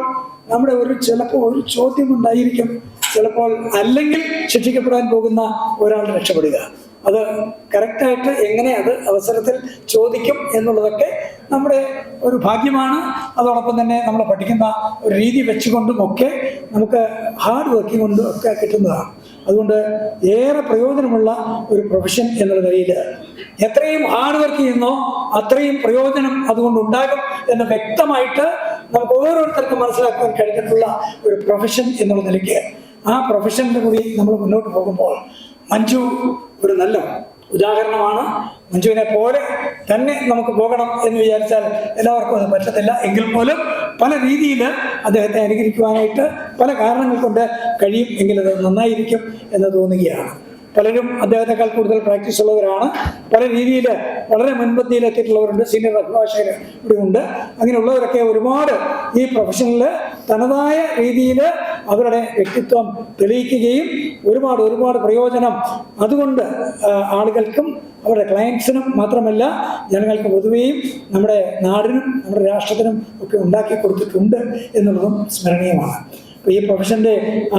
നമ്മുടെ ചിലപ്പോൾ ഒരു ചോദ്യം ഉണ്ടായിരിക്കും, ചിലപ്പോൾ അല്ലെങ്കിൽ ശിക്ഷിക്കപ്പെടാൻ പോകുന്ന ഒരാൾ രക്ഷപ്പെടുക. അത് കറക്റ്റായിട്ട് എങ്ങനെ അത് അവസരത്തിൽ ചോദിക്കും എന്നുള്ളതൊക്കെ നമ്മുടെ ഒരു ഭാഗ്യമാണ്. അതോടൊപ്പം തന്നെ നമ്മൾ പഠിക്കുന്ന ഒരു രീതി വെച്ചുകൊണ്ടും ഒക്കെ നമുക്ക് ഹാർഡ് വർക്കിംഗ് കൊണ്ടും ഒക്കെ കിട്ടുന്നതാണ്. അതുകൊണ്ട് ഏറെ പ്രയോജനമുള്ള ഒരു പ്രൊഫഷൻ എന്നുള്ള നിലയിൽ എത്രയും ഹാർഡ് വർക്ക് ചെയ്യുന്നോ അത്രയും പ്രയോജനം അതുകൊണ്ട് ഉണ്ടാകും എന്ന് വ്യക്തമായിട്ട് നമുക്ക് ഓരോരുത്തർക്കും മനസ്സിലാക്കാൻ കഴിഞ്ഞിട്ടുള്ള ഒരു പ്രൊഫഷൻ എന്നുള്ള നിലയ്ക്ക് ആ പ്രൊഫഷനിൽ കൂടി നമ്മൾ മുന്നോട്ട് പോകുമ്പോൾ മഞ്ജു ഒരു നല്ല ഉദാഹരണമാണ്. മഞ്ജുവിനെ പോലെ തന്നെ നമുക്ക് പോകണം എന്ന് വിചാരിച്ചാൽ എല്ലാവർക്കും അത് പറ്റത്തില്ല. എങ്കിൽ പോലും പല രീതിയിൽ അദ്ദേഹത്തെ അനുകരിക്കുവാനായിട്ട് പല കാരണങ്ങൾ കൊണ്ട് കഴിയും. എങ്കിലത് നന്നായിരിക്കും എന്ന് തോന്നുകയാണ്. പലരും അദ്ദേഹത്തെക്കാൾ കൂടുതൽ പ്രാക്ടീസ് ഉള്ളവരാണ്. പല രീതിയിൽ വളരെ മുൻപന്തിയിലെത്തിയിട്ടുള്ളവരുണ്ട്. സീനിയർ അഭിഭാഷകർ ഇവിടെ ഉണ്ട്. അങ്ങനെയുള്ളവരൊക്കെ ഒരുപാട് ഈ പ്രൊഫഷനിൽ തനതായ രീതിയിൽ അവരുടെ വ്യക്തിത്വം തെളിയിക്കുകയും ഒരുപാട് പ്രയോജനം അതുകൊണ്ട് ആളുകൾക്കും അവരുടെ ക്ലയൻസിനും മാത്രമല്ല ജനങ്ങൾക്ക് പൊതുവെയും നമ്മുടെ നാടിനും നമ്മുടെ രാഷ്ട്രത്തിനും ഒക്കെ ഉണ്ടാക്കി കൊടുത്തിട്ടുണ്ട് എന്നുള്ളതും സ്മരണീയമാണ്. അപ്പോൾ ഈ പ്രൊഫഷൻ്റെ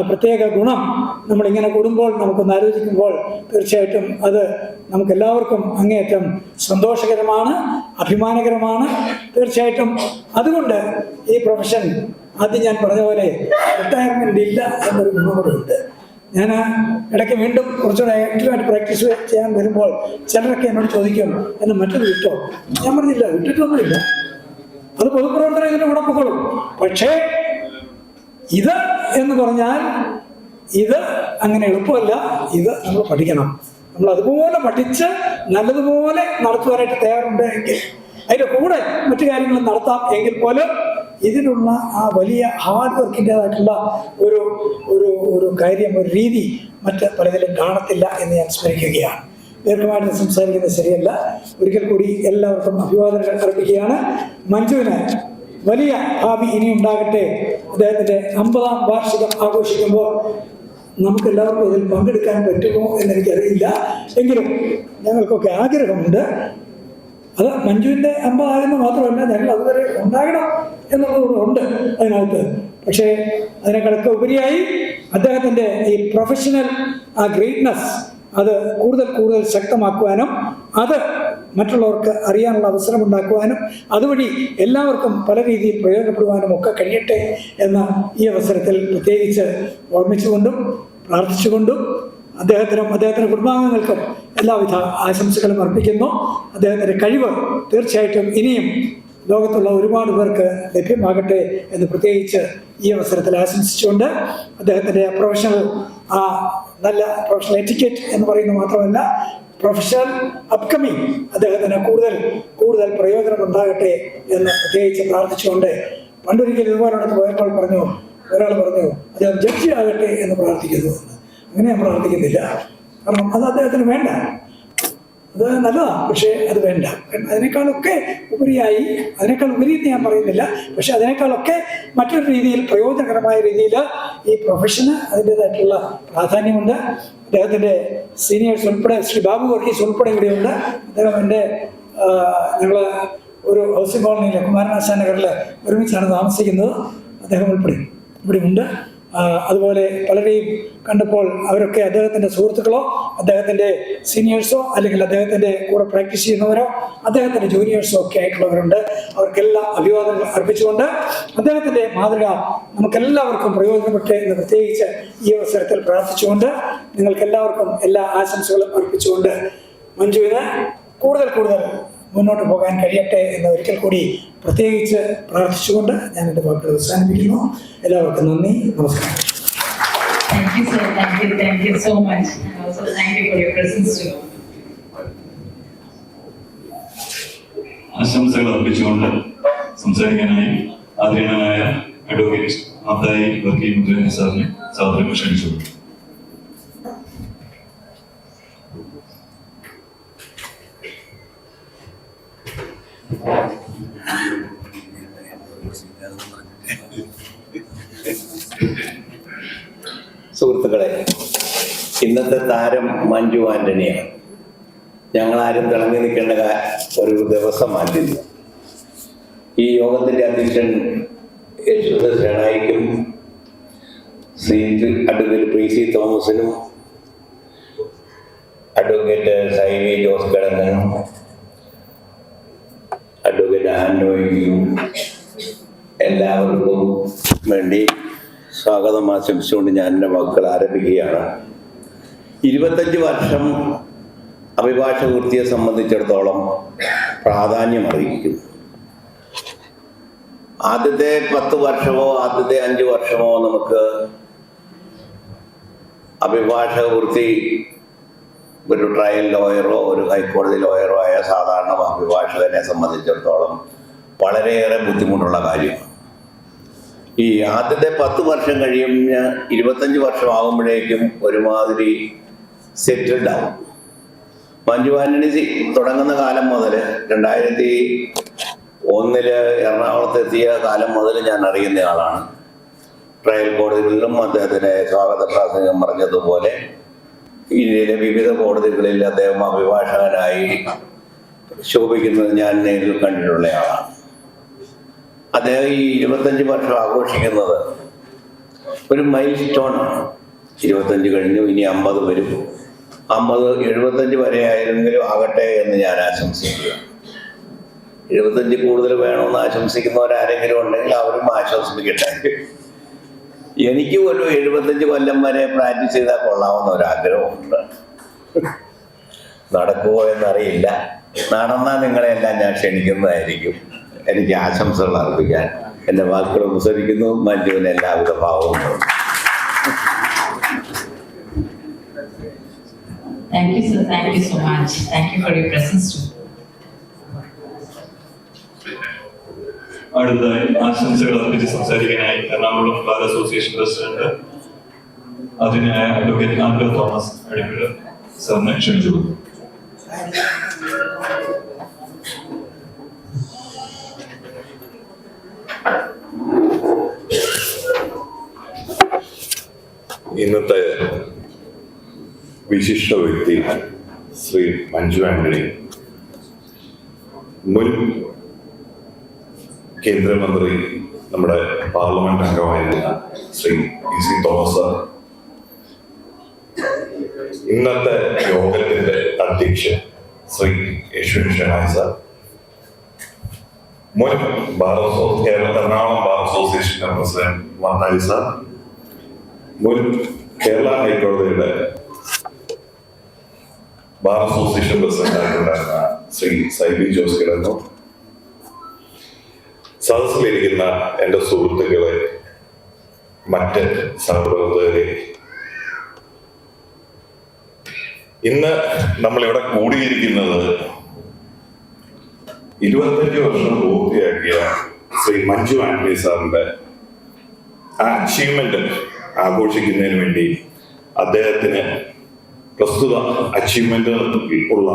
പ്രത്യേക ഗുണം നമ്മളിങ്ങനെ കൂടുമ്പോൾ നമുക്കൊന്ന് ആലോചിക്കുമ്പോൾ തീർച്ചയായിട്ടും അത് നമുക്കെല്ലാവർക്കും അങ്ങേയറ്റം സന്തോഷകരമാണ്, അഭിമാനകരമാണ്. തീർച്ചയായിട്ടും അതുകൊണ്ട് ഈ പ്രൊഫഷൻ ആദ്യം ഞാൻ പറഞ്ഞ പോലെ റിട്ടയർമെൻ്റ് ഇല്ല എന്നൊരു ഗുണം കൂടെ ഉണ്ട്. ഞാൻ ഇടയ്ക്ക് വീണ്ടും കുറച്ചുകൂടെ ആക്റ്റീവായിട്ട് പ്രാക്ടീസ് ചെയ്യാൻ വരുമ്പോൾ ചിലരൊക്കെ എന്നോട് ചോദിക്കും, എന്നെ മറ്റൊരു വിട്ടോ? ഞാൻ പറഞ്ഞില്ല, വിട്ടിട്ടൊന്നുമില്ല. അത് പൊതുപ്രവർത്തനം ഇതിൻ്റെ കൂടെ പൊക്കോളും. പക്ഷേ ഇത് എന്ന് പറഞ്ഞാൽ ഇത് അങ്ങനെ എളുപ്പമല്ല. ഇത് നമ്മൾ പഠിക്കണം. നമ്മൾ അതുപോലെ പഠിച്ച് നല്ലതുപോലെ നടത്തുവാനായിട്ട് തയ്യാറുണ്ട് എങ്കിൽ അതിൻ്റെ കൂടെ മറ്റു കാര്യങ്ങളും നടത്താം. എങ്കിൽ പോലും ഇതിനുള്ള ആ വലിയ ഹാർഡ് വർക്കിൻ്റെതായിട്ടുള്ള ഒരു ഒരു ഒരു കാര്യം, ഒരു രീതി മറ്റ് പലതിലും കാണത്തില്ല എന്ന് ഞാൻ സ്മരിക്കുകയാണ്. ദീർഘമായിട്ട് സംസാരിക്കുന്നത് ശരിയല്ല. ഒരിക്കൽ കൂടി എല്ലാവർക്കും അഭിവാദനങ്ങൾ അർപ്പിക്കുകയാണ്. മഞ്ജുവിന് വലിയ ഭാവി ഇനി ഉണ്ടാകട്ടെ. അദ്ദേഹത്തിൻ്റെ 50ാം വാർഷികം ആഘോഷിക്കുമ്പോൾ നമുക്ക് എല്ലാവർക്കും ഇതിൽ പങ്കെടുക്കാൻ പറ്റുമോ എന്നെനിക്കറിയില്ല. എങ്കിലും ഞങ്ങൾക്കൊക്കെ ആഗ്രഹമുണ്ട്. അത് മഞ്ജുവിൻ്റെ 50 ആകുന്നത് മാത്രമല്ല, ഞങ്ങൾ അതുവരെ ഉണ്ടാകണം എന്നുള്ളതുകൊണ്ട് അതിനകത്ത്. പക്ഷേ അതിനേക്കാളൊക്കെ ഉപരിയായി അദ്ദേഹത്തിൻ്റെ ഈ പ്രൊഫഷണൽ ആ ഗ്രേറ്റ്നെസ് അത് കൂടുതൽ ശക്തമാക്കുവാനും അത് മറ്റുള്ളവർക്ക് അറിയാനുള്ള അവസരം ഉണ്ടാക്കുവാനും അതുവഴി എല്ലാവർക്കും പല രീതിയിൽ പ്രയോജനപ്പെടുവാനും ഒക്കെ കഴിയട്ടെ എന്ന ഈ അവസരത്തിൽ പ്രത്യേകിച്ച് ഓർമ്മിച്ചുകൊണ്ടും പ്രാർത്ഥിച്ചുകൊണ്ടും അദ്ദേഹത്തിൻ്റെ കുടുംബാംഗങ്ങൾക്കും എല്ലാവിധ ആശംസകളും അർപ്പിക്കുന്നു. അദ്ദേഹത്തിൻ്റെ കഴിവ് തീർച്ചയായിട്ടും ഇനിയും ലോകത്തുള്ള ഒരുപാട് പേർക്ക് ലഭ്യമാകട്ടെ എന്ന് പ്രത്യേകിച്ച് ഈ അവസരത്തിൽ ആശംസിച്ചുകൊണ്ട് അദ്ദേഹത്തിൻ്റെ നല്ല പ്രൊഫഷണൽ എറ്റിക്കറ്റ് എന്ന് പറയുന്നത് മാത്രമല്ല, പ്രൊഫഷണൽ അപ്കമിങ് അദ്ദേഹത്തിന് കൂടുതൽ പ്രയോജനം ഉണ്ടാകട്ടെ എന്ന് പ്രത്യേകിച്ച് പ്രാർത്ഥിച്ചുകൊണ്ട്, പണ്ടൊരിക്കൽ ഇതുപോലടുത്ത് പോയപ്പോൾ ഒരാൾ പറഞ്ഞു അദ്ദേഹം ജഡ്ജി ആകട്ടെ എന്ന് പ്രാർത്ഥിക്കുന്നു എന്ന്. അങ്ങനെ ഞാൻ പ്രാർത്ഥിക്കുന്നില്ല. കാരണം അത് അദ്ദേഹത്തിന് വേണ്ട, അത് നല്ലതാണ്. പക്ഷേ അത് വേണ്ട. അതിനേക്കാളൊക്കെ അതിനേക്കാൾ ഉപരി ഞാൻ പറയുന്നില്ല. പക്ഷെ അതിനേക്കാളൊക്കെ മറ്റൊരു രീതിയിൽ പ്രയോജനകരമായ രീതിയിൽ ഈ പ്രൊഫഷന് അതിൻ്റെതായിട്ടുള്ള പ്രാധാന്യമുണ്ട്. അദ്ദേഹത്തിൻ്റെ സീനിയേഴ്സ് ഉൾപ്പെടെ ശ്രീ ബാബു വർഗീസ് ഉൾപ്പെടെ ഇവിടെയുണ്ട്. അദ്ദേഹം ഞങ്ങൾ ഒരു ഹൗസിംഗ് കോളനിയിൽ കുമാരനാശാൻ നഗറിൽ ഒരുമിച്ചാണ് താമസിക്കുന്നത്. അദ്ദേഹം ഉൾപ്പെടെ ഇവിടെയുണ്ട്. അതുപോലെ പലരെയും കണ്ടപ്പോൾ അവരൊക്കെ അദ്ദേഹത്തിൻ്റെ സുഹൃത്തുക്കളോ അദ്ദേഹത്തിൻ്റെ സീനിയേഴ്സോ അല്ലെങ്കിൽ അദ്ദേഹത്തിൻ്റെ കൂടെ പ്രാക്ടീസ് ചെയ്യുന്നവരോ അദ്ദേഹത്തിൻ്റെ ജൂനിയേഴ്സോ ഒക്കെ ആയിട്ടുള്ളവരുണ്ട്. അവർക്കെല്ലാം അഭിവാദനങ്ങൾ അർപ്പിച്ചുകൊണ്ട് അദ്ദേഹത്തിൻ്റെ മാതൃക നമുക്കെല്ലാവർക്കും പ്രയോജനപ്പെട്ടെ എന്ന് പ്രത്യേകിച്ച് ഈ അവസരത്തിൽ പ്രാർത്ഥിച്ചുകൊണ്ട് നിങ്ങൾക്കെല്ലാവർക്കും എല്ലാ ആശംസകളും അർപ്പിച്ചുകൊണ്ട് മഞ്ജുവിന് കൂടുതൽ മുന്നോട്ട് പോകാൻ കഴിയട്ടെ എന്ന് ഒരിക്കൽ കൂടി പ്രത്യേകിച്ച് പ്രാർത്ഥിച്ചുകൊണ്ട് ഞാൻ എൻ്റെ വാക്കുകൾ അവസാനിപ്പിക്കുന്നു. എല്ലാവർക്കും നന്ദി, നമസ്കാരം. Thank you, sir. Thank you so much. And also thank you for your presence too. ആശംസകൾ അർപ്പിച്ചുകൊണ്ട് സംസാരിക്കാനായി ആദരണീയനായ അഡ്വക്കേറ്റ് മത്തായി വർക്കി മുദ്രൻ സാറിനെ സാദരം ക്ഷണിച്ചു. സുഹൃത്തുക്കളെ, ഇന്നത്തെ താരം മഞ്ജു ആന്റണിയാണ്. ഞങ്ങളാരും തിളങ്ങി നിൽക്കേണ്ട ഒരു ദിവസം മാറ്റില്ല. ഈ യോഗത്തിൻ്റെ അധ്യക്ഷൻ യേശുദാസ് ഷേണായിക്കും ശ്രീ അഡ്വക്കേറ്റ് പ്രീസി തോമസിനും അഡ്വക്കേറ്റ് സൈവി ജോസ് കടന്നനും അഡ്വക്കേറ്റ് ആൻഡോയ്ക്കും എല്ലാവർക്കും വേണ്ടി സ്വാഗതം ആശംസിച്ചുകൊണ്ട് ഞാൻ എൻ്റെ വാക്കുകൾ ആരംഭിക്കുകയാണ്. 25 വർഷം അഭിഭാഷക വൃത്തിയെ സംബന്ധിച്ചിടത്തോളം പ്രാധാന്യം അറിയിക്കുന്നു. ആദ്യത്തെ 10 വർഷമോ ആദ്യത്തെ 5 വർഷമോ നമുക്ക് അഭിഭാഷക വൃത്തി ഒരു ട്രയൽ ലോയറോ ഒരു ഹൈക്കോടതി ലോയറോ ആയ സാധാരണ അഭിഭാഷകനെ സംബന്ധിച്ചിടത്തോളം വളരെയേറെ ബുദ്ധിമുട്ടുള്ള കാര്യമാണ്. ഈ ആദ്യത്തെ 10 വർഷം കഴിയുന്ന 25 വർഷം ആകുമ്പോഴേക്കും ഒരുമാതിരി സെറ്റിൽഡ് ആവും. മഞ്ജു ആന്റണി തുടങ്ങുന്ന കാലം മുതൽ 2001 എറണാകുളത്ത് എത്തിയ കാലം മുതൽ ഞാൻ അറിയുന്ന ആളാണ്. ട്രയൽ കോടതികളിലും അദ്ദേഹത്തിന് സ്വാഗത പ്രാസംഗം പറഞ്ഞതുപോലെ ഇന്ത്യയിലെ വിവിധ കോടതികളിൽ അദ്ദേഹം അഭിഭാഷകനായി ശോഭിക്കുന്നത് ഞാൻ നേരിൽ കണ്ടിട്ടുള്ള ആളാണ്. അദ്ദേഹം ഈ 25 വർഷം ആഘോഷിക്കുന്നത് ഒരു മൈൽ സ്റ്റോണാണ്. 25 കഴിഞ്ഞു, ഇനി 50 വരും. 50, 75 വരെ ആയിരുന്നെങ്കിലും ആകട്ടെ എന്ന് ഞാൻ ആശംസിക്കുക. 75 കൂടുതൽ വേണമെന്ന് ആശംസിക്കുന്നവരാരെങ്കിലും ഉണ്ടെങ്കിൽ അവരും ആശ്വസിപ്പിക്കട്ടെ. എനിക്ക് ഒരു 75 കൊല്ലം വരെ പ്രാക്ടീസ് ചെയ്താൽ കൊള്ളാവുന്ന ഒരാഗ്രഹമുണ്ട്. നടക്കുമോ എന്നറിയില്ല. നടന്നാൽ നിങ്ങളെല്ലാം ഞാൻ ക്ഷണിക്കുന്നതായിരിക്കും. എനിക്ക് ആശംസകൾ അർപ്പിക്കാൻ എൻ്റെ വാക്കുകൾ ഉപസരിക്കുന്നു. മഞ്ജുവിന് എല്ലാവിധ ഭാവവും. Thank you, sir. Thank you so much. Thank you for your presence too. അടുത്തതായി ആശംസകൾ അർപ്പിച്ച് സംസാരിക്കാനായി എറണാകുളം ബാർ അസോസിയേഷൻ പ്രസിഡന്റ് അതിനായ അഡ്വക്കേറ്റ് ആൻഡ്രൂ തോമസ് അടിപ്പിഴ സാറിനെ ക്ഷണിച്ചു. ഇന്നത്തെ വിശിഷ്ട വ്യക്തി ശ്രീ മഞ്ജു ആന്റണി, മുൻ കേന്ദ്രമന്ത്രി, നമ്മുടെ പാർലമെന്റ് അംഗമായിരുന്ന ശ്രീ PC തോമസ് സാർ, ഇന്നത്തെ യോഗത്തിന്റെ അധ്യക്ഷൻ ശ്രീ യശ്വിൻ ഷെനായ് സാർ, മുൻ എറണാകുളം ബാർ അസോസിയേഷന്റെ പ്രസിഡന്റ് മത്തായി സാർ, മുൻ കേരള ഹൈക്കോടതിയുടെ ബാർ അസോസിയേഷൻ പ്രസിഡന്റ് ആയിട്ടുണ്ടായിരുന്ന ശ്രീ സൈബി ജോസ് കിടന്നു, സദസ്സിലിരിക്കുന്ന എൻ്റെ സുഹൃത്തുക്കളെ, മറ്റ് സഹപ്രവർത്തകരെ, ഇന്ന് നമ്മളിവിടെ കൂടിയിരിക്കുന്നത് 25 വർഷം പൂർത്തിയാക്കിയ ശ്രീ മഞ്ജു ആന്റണി സാറിന്റെ ആ അച്ചീവ്മെന്റ് ആഘോഷിക്കുന്നതിന് വേണ്ടി അദ്ദേഹത്തിന് പ്രസ്തുത അച്ചീവ്മെന്റ് ഉള്ള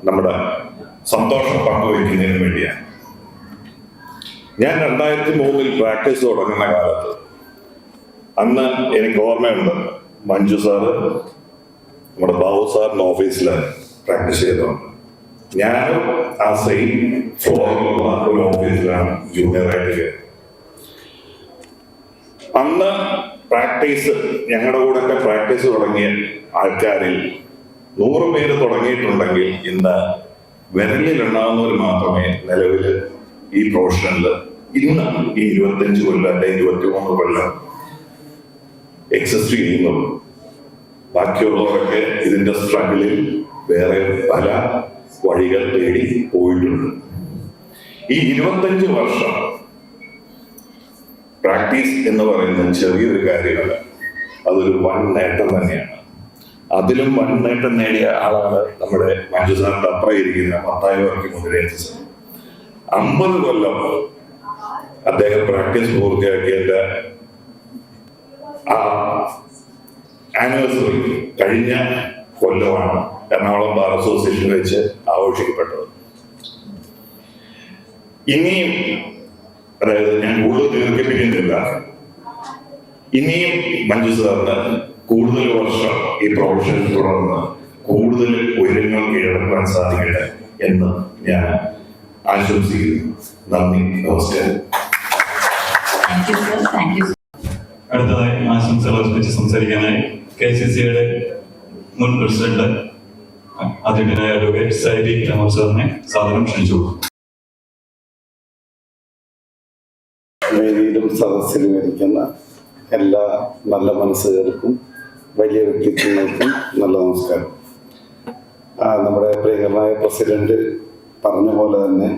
നമ്മുടെ സന്തോഷം പങ്കുവയ്ക്കുന്നതിന് വേണ്ടിയാണ്. ഞാൻ 2003 പ്രാക്ടീസ് തുടങ്ങുന്ന കാലത്ത്, അന്ന് എനിക്ക് ഓർമ്മയുണ്ട്, മഞ്ജു സാറ് നമ്മുടെ ബാബു സാറിന്റെ ഓഫീസിലാണ് പ്രാക്ടീസ് ചെയ്തത്. ഞാനും ആ സെയിം ഫ്ലോറിലുള്ള ഒരു ഓഫീസിലാണ് ജൂനിയറായിട്ട് കയറി. അന്ന് പ്രാക്ടീസ് ഞങ്ങളുടെ കൂടെ ഒക്കെ പ്രാക്ടീസ് തുടങ്ങിയ ആൾക്കാരിൽ 100 പേര് തുടങ്ങിയിട്ടുണ്ടെങ്കിൽ ഇന്ന് വിരലിലുണ്ടാകുന്നവർ മാത്രമേ നിലവിൽ ഈ പ്രൊഫഷനിൽ ഇന്ന് ഈ 25 കൊല്ലം അല്ലെങ്കിൽ 23 കൊല്ലം എക്സിസ്റ്റ് ചെയ്യുന്നുള്ളൂ. ബാക്കിയുള്ളവരൊക്കെ ഇതിന്റെ സ്ട്രഗിളിൽ വേറെ പല വഴികൾ തേടി പോയിട്ടുണ്ട്. ഈ 25 വർഷം പ്രാക്ടീസ് എന്ന് പറയുന്നത് ചെറിയൊരു കാര്യമല്ല, അതൊരു വൻ നേട്ടം തന്നെയാണ്. അതിലും വൻ നേട്ടം നേടിയ ആളാണ് നമ്മുടെ മഞ്ജു സാറിന്റെ അപ്പുറം ഇരിക്കുന്ന മത്തായി വർക്കി മുതലേറ്റ് സാർ. 50 കൊല്ലം അദ്ദേഹം പ്രാക്ടീസ് പൂർത്തിയാക്കിയതിന്റെ ആ ആനിവേഴ്സറി കഴിഞ്ഞ കൊല്ലമാണ് എറണാകുളം ബാർ അസോസിയേഷൻ വെച്ച് ആഘോഷിക്കപ്പെട്ടത്. ഇനിയും, അതായത് ഞാൻ കൂടുതൽ ദീർഘിപ്പിക്കുന്നില്ല, ഇനിയും മഞ്ജു സാറിന് കൂടുതൽ വർഷം ഈ പ്രൊഫഷനിൽ തുടർന്ന് കൂടുതൽ ഉയരങ്ങൾ കീഴടക്കാൻ സാധിക്കട്ടെ എന്ന് ഞാൻ ആശംസിക്കുന്നു. നന്ദി, നമസ്കാരം. Thank you, sir. Thank you. അടുത്തതായി ആശംസകൾ അർപ്പിച്ച് സംസാരിക്കാനായി KCCയുടെ മുൻ പ്രസിഡന്റ് അതിനായ അഡ്വക്കേറ്റ് സൈബി ജോസ് സാറിനെ സാദരം ക്ഷണിച്ചു. വേദിയിലും സദസ്സിലും ഇരിക്കുന്ന എല്ലാ നല്ല മനസ്സുകൾക്കും വലിയ വ്യക്തിത്വങ്ങൾക്കും നല്ല നമസ്കാരം. നമ്മുടെ പ്രിയങ്കരനായ പ്രസിഡന്റ് പറഞ്ഞ പോലെ തന്നെ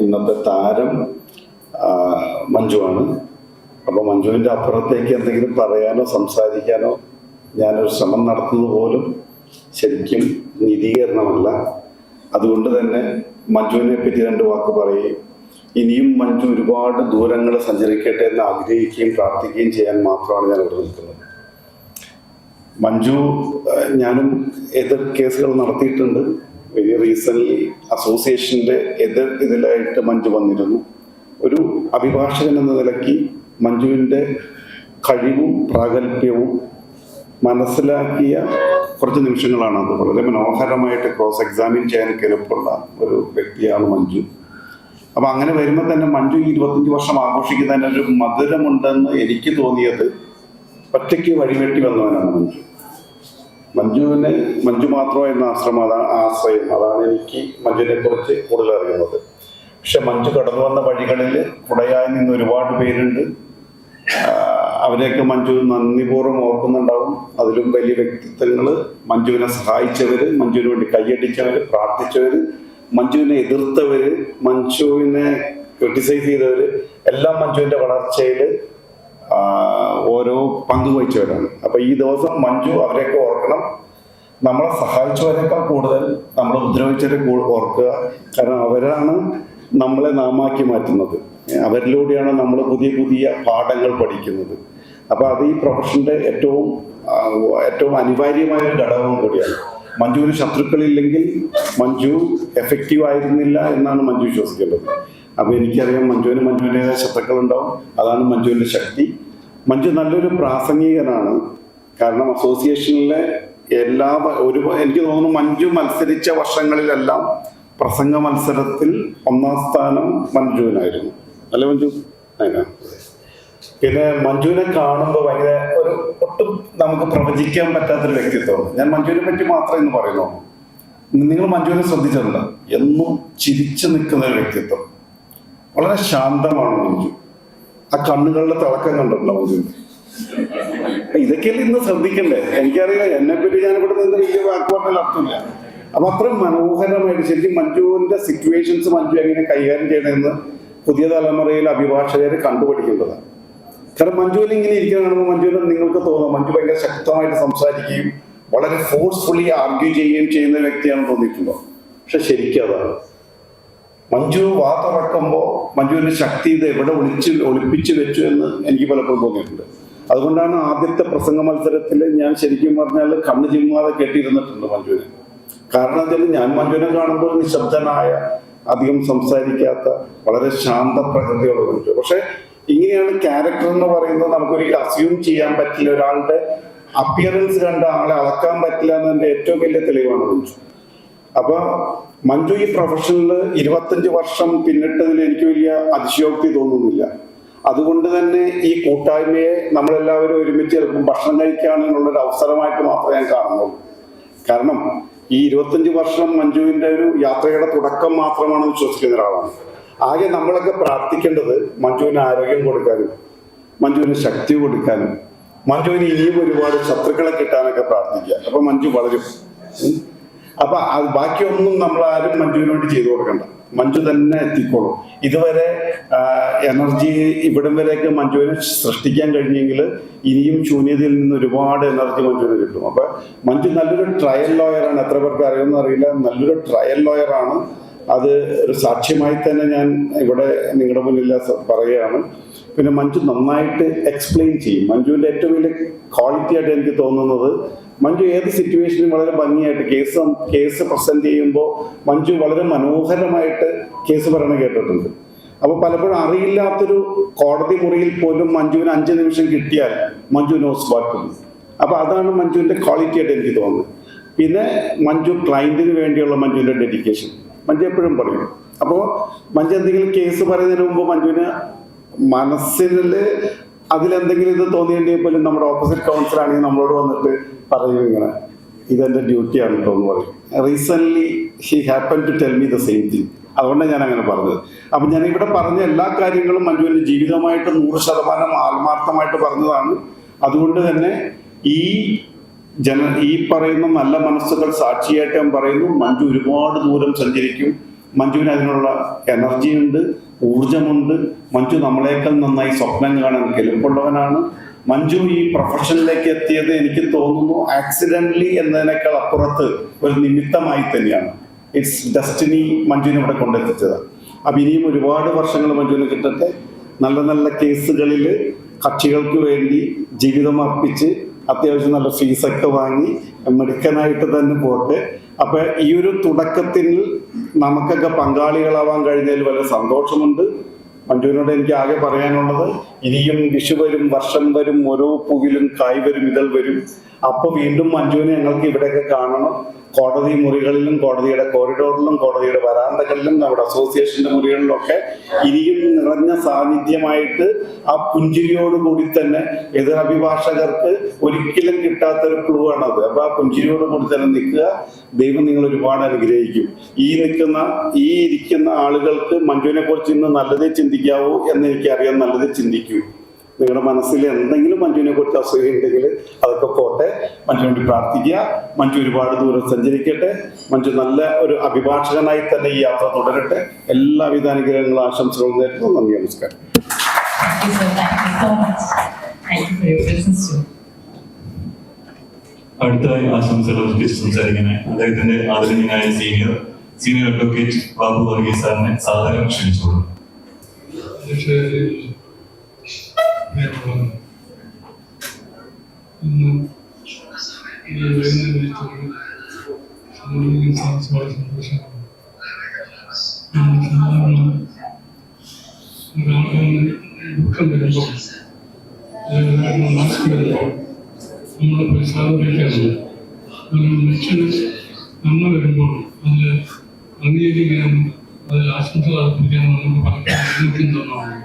ഇന്നത്തെ താരം മഞ്ജുവാണ്. അപ്പോൾ മഞ്ജുവിൻ്റെ അപ്പുറത്തേക്ക് എന്തെങ്കിലും പറയാനോ സംസാരിക്കാനോ ഞാനൊരു ശ്രമം നടത്തുന്നത് പോലും ശരിക്കും നീതീകരണമല്ല. അതുകൊണ്ട് തന്നെ മഞ്ജുവിനെ പറ്റി 2 വാക്ക് പറയുകയും ഇനിയും മഞ്ജു ഒരുപാട് ദൂരങ്ങൾ സഞ്ചരിക്കട്ടെ എന്ന് ആഗ്രഹിക്കുകയും പ്രാർത്ഥിക്കുകയും ചെയ്യാൻ മാത്രമാണ് ഞാൻ ഇവിടെ നിൽക്കുന്നത്. മഞ്ജു ഞാനും എതിർ കേസുകൾ നടത്തിയിട്ടുണ്ട്. വെരി റീസെൻ്റ്ലി അസോസിയേഷൻ്റെ ഇതിലായിട്ട് മഞ്ജു വന്നിരുന്നു. ഒരു അഭിഭാഷകൻ എന്ന നിലയ്ക്ക് മഞ്ജുവിൻ്റെ കഴിവും പ്രാഗൽഭ്യവും മനസ്സിലാക്കിയ കുറച്ച് നിമിഷങ്ങളാണ്. അത് വളരെ മനോഹരമായിട്ട് ക്രോസ് എക്സാമിൻ ചെയ്യാൻ കെൽപ്പുള്ള ഒരു വ്യക്തിയാണ് മഞ്ജു. അപ്പം അങ്ങനെ വരുമ്പോൾ തന്നെ മഞ്ജു 25 വർഷം ആഘോഷിക്കുന്നതിന് ഒരു മധുരമുണ്ടെന്ന് എനിക്ക് തോന്നിയത് ഒറ്റയ്ക്ക് വഴിവെട്ടി വന്നവനാണ് മഞ്ജു മാത്രമായിരുന്ന ആശ്രയം. അതാണ് എനിക്ക് മഞ്ജുവിനെ കുറിച്ച് കൂടുതൽ അറിയുന്നത്. പക്ഷെ മഞ്ജു കടന്നു വന്ന വഴികളിൽ കുടയായി നിന്ന് ഒരുപാട് പേരുണ്ട്. അവരെയൊക്കെ മഞ്ജു നന്ദിപൂർവ്വം ഓർക്കുന്നുണ്ടാവും. അതിലും വലിയ വ്യക്തിത്വങ്ങൾ, മഞ്ജുവിനെ സഹായിച്ചവർ, മഞ്ജുവിന് വേണ്ടി കൈയടിച്ചവർ, പ്രാർത്ഥിച്ചവർ, മഞ്ജുവിനെ എതിർത്തവർ, മഞ്ജുവിനെ ക്രിട്ടിസൈസ് ചെയ്തവർ എല്ലാം മഞ്ജുവിൻ്റെ വളർച്ചയിൽ ഓരോ പങ്ക് വഹിച്ചവരാണ്. അപ്പോൾ ഈ ദിവസം മഞ്ജു അവരെയൊക്കെ ഓർക്കണം. നമ്മളെ സഹായിച്ചവരെക്കാൾ കൂടുതൽ നമ്മളെ ഉപദ്രവിച്ചവരെ ഓർക്കുക. കാരണം അവരാണ് നമ്മളെ നാമാക്കി മാറ്റുന്നത്. അവരിലൂടെയാണ് നമ്മൾ പുതിയ പുതിയ പാഠങ്ങൾ പഠിക്കുന്നത്. അപ്പോൾ അത് ഈ പ്രൊഫഷൻ്റെ ഏറ്റവും അനിവാര്യമായ ഒരു ഘടകവും കൂടിയാണ്. മഞ്ജുവിന് ശത്രുക്കളില്ലെങ്കിൽ മഞ്ജു എഫക്റ്റീവ് ആയിരുന്നില്ല എന്നാണ് മഞ്ജു വിശ്വസിക്കേണ്ടത്. അപ്പോൾ എനിക്കറിയാം മഞ്ജുവിൻ്റെതായ ശത്രുക്കളുണ്ടാവും. അതാണ് മഞ്ജുവിൻ്റെ ശക്തി. മഞ്ജു നല്ലൊരു പ്രാസംഗികനാണ്. കാരണം അസോസിയേഷനിലെ എനിക്ക് തോന്നുന്നു മഞ്ജു മത്സരിച്ച വർഷങ്ങളിലെല്ലാം പ്രസംഗ മത്സരത്തിൽ 1ാം സ്ഥാനം മഞ്ജുവിനായിരുന്നു. അല്ല മഞ്ജു? അതിനാണ്. പിന്നെ മഞ്ജുവിനെ കാണുമ്പോൾ ഭയങ്കര ഒട്ടും നമുക്ക് പ്രവചിക്കാൻ പറ്റാത്തൊരു വ്യക്തിത്വമാണ്. ഞാൻ മഞ്ജുവിനെ പറ്റി മാത്രമേ ഇന്ന് പറയുന്നു. നിങ്ങൾ മഞ്ജുവിനെ ശ്രദ്ധിച്ചിട്ടുണ്ട്, എന്നും ചിരിച്ചു നിൽക്കുന്ന ഒരു വ്യക്തിത്വം. വളരെ ശാന്തമാണ് മഞ്ജു. ആ കണ്ണുകളുടെ തിളക്കം കണ്ടിട്ടുണ്ടോ മഞ്ജുവിന്? ഇതൊക്കെയല്ലേ ഇന്ന് ശ്രദ്ധിക്കണ്ടേ? എനിക്കറിയാം, എന്നെപ്പറ്റി ഞാനിവിടെ നിന്ന് വലിയ വാക്കുവാർത്തയിൽ അർത്ഥമില്ല. അപ്പൊ അത്രയും മനോഹരമായിട്ട് ശരിക്കും മഞ്ജുവിന്റെ സിറ്റുവേഷൻസ് മഞ്ജു എങ്ങനെ കൈകാര്യം ചെയ്യണമെന്ന് പുതിയ തലമുറയിൽ അഭിഭാഷകർ കണ്ടുപിടിക്കേണ്ടതാണ്. കാരണം മഞ്ജുവിൽ ഇങ്ങനെ ഇരിക്കുകയാണെന്ന് മഞ്ജുവിന് നിങ്ങൾക്ക് തോന്നും മഞ്ജു ഭയങ്കര ശക്തമായിട്ട് സംസാരിക്കുകയും വളരെ ഫോഴ്സ്ഫുള്ളി ആർഗ്യൂ ചെയ്യുകയും ചെയ്യുന്ന വ്യക്തിയാണെന്ന് തോന്നിയിട്ടുണ്ടോ? പക്ഷെ ശരിക്കും അതാണ്. മഞ്ജു തുറക്കുമ്പോൾ മഞ്ജുവിന്റെ ശക്തി ഇത് എവിടെ ഒളിപ്പിച്ചു വെച്ചു എന്ന് എനിക്ക് പലപ്പോഴും തോന്നിയിട്ടുണ്ട്. അതുകൊണ്ടാണ് ആദ്യത്തെ പ്രസംഗ മത്സരത്തിൽ ഞാൻ ശരിക്കും പറഞ്ഞാൽ കണ്ണ് ചിമ്മാതെ കേട്ടിരുന്നിട്ടുണ്ട് മഞ്ജുവിനെ. കാരണം വെച്ചാൽ ഞാൻ മഞ്ജുവിനെ കാണുമ്പോൾ നിശബ്ദനായ, അധികം സംസാരിക്കാത്ത, വളരെ ശാന്ത പ്രകൃതിയുള്ള മഞ്ജു. പക്ഷെ ഇങ്ങനെയാണ് ക്യാരക്ടർ എന്ന് പറയുന്നത്. നമുക്കൊരിക്കലും അസ്യൂം ചെയ്യാൻ പറ്റില്ല. ഒരാളുടെ അപ്പിയറൻസ് കണ്ട ആളെ അളക്കാൻ പറ്റില്ല എന്നതിന്റെ ഏറ്റവും വലിയ തെളിവാണ് മഞ്ജു. അപ്പൊ മഞ്ജു ഈ പ്രൊഫഷനിൽ 25 വർഷം പിന്നിട്ടതിൽ എനിക്ക് വലിയ അതിശയോക്തി തോന്നുന്നില്ല. അതുകൊണ്ട് തന്നെ ഈ കൂട്ടായ്മയെ നമ്മളെല്ലാവരും ഒരുമിച്ച് ചിലപ്പോൾ ഭക്ഷണം കഴിക്കാനുള്ളൊരു അവസരമായിട്ട് മാത്രമേ ഞാൻ കാണുന്നുള്ളൂ. കാരണം ഈ 25 വർഷം മഞ്ജുവിൻ്റെ ഒരു യാത്രയുടെ തുടക്കം മാത്രമാണെന്ന് വിശ്വസിക്കുന്ന ഒരാളാണ്. ആകെ നമ്മളൊക്കെ പ്രാർത്ഥിക്കേണ്ടത് മഞ്ജുവിന് ആരോഗ്യം കൊടുക്കാനും, മഞ്ജുവിന് ശക്തി കൊടുക്കാനും, മഞ്ജുവിന് ഇനിയും ഒരുപാട് ശത്രുക്കളെ കിട്ടാനൊക്കെ പ്രാർത്ഥിക്കുക. അപ്പൊ മഞ്ജു വളരും. അപ്പൊ ബാക്കിയൊന്നും നമ്മൾ ആരും മഞ്ജുവിന് വേണ്ടി ചെയ്തു കൊടുക്കണ്ട. മഞ്ജു തന്നെ എത്തിക്കോളും. ഇതുവരെ എനർജി ഇവിടം വരെയൊക്കെ മഞ്ജുവിനെ സൃഷ്ടിക്കാൻ കഴിഞ്ഞെങ്കിൽ ഇനിയും ശൂന്യതയിൽ നിന്ന് ഒരുപാട് എനർജി മഞ്ജുവിന് കിട്ടും. അപ്പൊ മഞ്ജു നല്ലൊരു ട്രയൽ ലോയറാണ്. എത്ര പേർക്ക് അറിയുമെന്ന് അറിയില്ല. നല്ലൊരു ട്രയൽ ലോയറാണ്. അത് ഒരു സാക്ഷ്യമായി തന്നെ ഞാൻ ഇവിടെ നിങ്ങളുടെ മുന്നിൽ പറയുകയാണ്. പിന്നെ മഞ്ജു നന്നായിട്ട് എക്സ്പ്ലെയിൻ ചെയ്യും. മഞ്ജുവിൻ്റെ ഏറ്റവും വലിയ ക്വാളിറ്റി ആയിട്ട് എനിക്ക് തോന്നുന്നത് മഞ്ജു ഏത് സിറ്റുവേഷനും വളരെ ഭംഗിയായിട്ട് കേസ് പ്രസന്റ് ചെയ്യുമ്പോൾ മഞ്ജു വളരെ മനോഹരമായിട്ട് കേസ് പറയണ കേട്ടിട്ടുണ്ട്. അപ്പോൾ പലപ്പോഴും അറിയില്ലാത്തൊരു കോടതി മുറിയിൽ പോലും മഞ്ജുവിന് 5 നിമിഷം കിട്ടിയാൽ Manju knows what to do. അപ്പോൾ അതാണ് മഞ്ജുവിൻ്റെ ക്വാളിറ്റി ആയിട്ട് എനിക്ക് തോന്നുന്നത്. പിന്നെ മഞ്ജു ക്ലയൻറ്റിന് വേണ്ടിയുള്ള മഞ്ജുവിൻ്റെ ഡെഡിക്കേഷൻ മഞ്ജു എപ്പോഴും പറയും. അപ്പോൾ മഞ്ജു എന്തെങ്കിലും കേസ് പറയുന്നതിന് മുമ്പ് മഞ്ജുവിന് മനസ്സിൽ അതിലെന്തെങ്കിലും ഇത് തോന്നിയിട്ടുണ്ടെങ്കിൽ പോലും നമ്മുടെ ഓപ്പോസിറ്റ് കൗൺസിൽ ആണെങ്കിൽ നമ്മളോട് വന്നിട്ട് പറയും, ഇങ്ങനെ ഇതെൻ്റെ ഡ്യൂട്ടിയാണ് കേട്ടോ എന്ന് പറയും. Recently she happen to tell me the same thing. അതുകൊണ്ടാണ് ഞാൻ അങ്ങനെ പറഞ്ഞത്. അപ്പം ഞാൻ ഇവിടെ പറഞ്ഞ എല്ലാ കാര്യങ്ങളും മഞ്ജുവിൻ്റെ ജീവിതമായിട്ട് 100% ആത്മാർത്ഥമായിട്ട് പറഞ്ഞതാണ്. അതുകൊണ്ട് തന്നെ ഈ ഈ പറയുന്ന നല്ല മനസ്സുകൾ സാക്ഷിയായിട്ട് ഞാൻ പറയുന്നു, മഞ്ജു ഒരുപാട് ദൂരം സഞ്ചരിക്കും. മഞ്ജുവിന് അതിനുള്ള എനർജി ഉണ്ട്, ഊർജമുണ്ട്. മഞ്ജു നമ്മളെക്കാൾ നന്നായി സ്വപ്നം കാണാൻ കെൽപ്പുള്ളവനാണ്. മഞ്ജു ഈ പ്രൊഫഷനിലേക്ക് എത്തിയത് എനിക്ക് തോന്നുന്നു ആക്സിഡന്റലി എന്നതിനേക്കാൾ അപ്പുറത്ത് ഒരു നിമിത്തമായി തന്നെയാണ്. ഇറ്റ്സ് ഡെസ്റ്റിനി മഞ്ജുവിനെ ഇവിടെ കൊണ്ടെത്തിച്ചത്. അപ്പം ഇനിയും ഒരുപാട് വർഷങ്ങൾ മഞ്ജുവിന് കിട്ടട്ടെ. നല്ല നല്ല കേസുകളിൽ കക്ഷികൾക്ക് വേണ്ടി ജീവിതം അർപ്പിച്ച് അത്യാവശ്യം നല്ല ഫീസൊക്കെ വാങ്ങി മിടുക്കനായിട്ട് തന്നെ പോട്ടെ. അപ്പൊ ഈ ഒരു തുടക്കത്തിൽ നമുക്കൊക്കെ പങ്കാളികളാവാൻ കഴിഞ്ഞതിൽ വളരെ സന്തോഷമുണ്ട്. മഞ്ജുവിനോട് എനിക്ക് ആകെ പറയാനുള്ളത്, ഇനിയും വിഷു വരും, വർഷം വരും, ഓരോ പൂവിലും കായ് വരും, ഇതൾ വരും. അപ്പൊ വീണ്ടും മഞ്ജുവിനെ ഞങ്ങൾക്ക് ഇവിടെയൊക്കെ കാണണം. കോടതി മുറികളിലും കോടതിയുടെ കോറിഡോറിലും കോടതിയുടെ വരാന്തകളിലും നമ്മുടെ അസോസിയേഷന്റെ മുറികളിലൊക്കെ ഇനിയും നിറഞ്ഞ സാന്നിധ്യമായിട്ട് ആ പുഞ്ചിരിയോടുകൂടി തന്നെ എതിരഭിഭാഷകർക്ക് ഒരിക്കലും കിട്ടാത്തൊരു ക്ലൂ ആണത്. അപ്പൊ ആ പുഞ്ചിരിയോടുകൂടി തന്നെ നിൽക്കുക. ദൈവം നിങ്ങൾ ഒരുപാട് അനുഗ്രഹിക്കും. ഈ ഇരിക്കുന്ന ആളുകൾക്ക് മഞ്ജുവിനെ കുറിച്ച് ഇന്ന് നല്ലതേ ചിന്തിക്കാവൂ എന്ന് എനിക്കറിയാം. നല്ലതേ ചിന്തിക്കൂ. നിങ്ങളുടെ മനസ്സിൽ എന്തെങ്കിലും മഞ്ജുവിനെ കുറിച്ച് അസൂയ ഉണ്ടെങ്കിൽ അതൊക്കെ പോട്ടെ. മഞ്ജു വേണ്ടി പ്രാർത്ഥിക്കുക. മഞ്ജു ഒരുപാട് ദൂരം സഞ്ചരിക്കട്ടെ. മഞ്ജു നല്ല ഒരു അഭിഭാഷകനായി തന്നെ ഈ യാത്ര തുടരട്ടെ. എല്ലാവിധ അനുഗ്രഹങ്ങളും ആശംസകളും നേരുന്നു. നന്ദി, നമസ്കാരം. Thank you, sir. Thank you so much. Thank you for your presence, sir. അടുത്തതായി ആശംസകൾ അർപ്പിച്ച് സംസാരിക്കുന്ന അദ്ദേഹത്തിന്റെ ആദരണീയനായ സീനിയർ അഡ്വക്കേറ്റ് ബാബു വർഗീസ് സാറിനെ സാദരം ക്ഷണിച്ചോളൂ. ദുഃഖം വരുമ്പോൾ നമ്മൾ പരിസാദിക്കാറുണ്ട്. മനുഷ്യന് നന്മ വരുമ്പോൾ അതിൽ അംഗീകരിക്കാനും അതിൽ ആശംസകൾ അർപ്പിക്കാനും നമുക്ക് പലപ്പോഴും തോന്നാറുണ്ട്.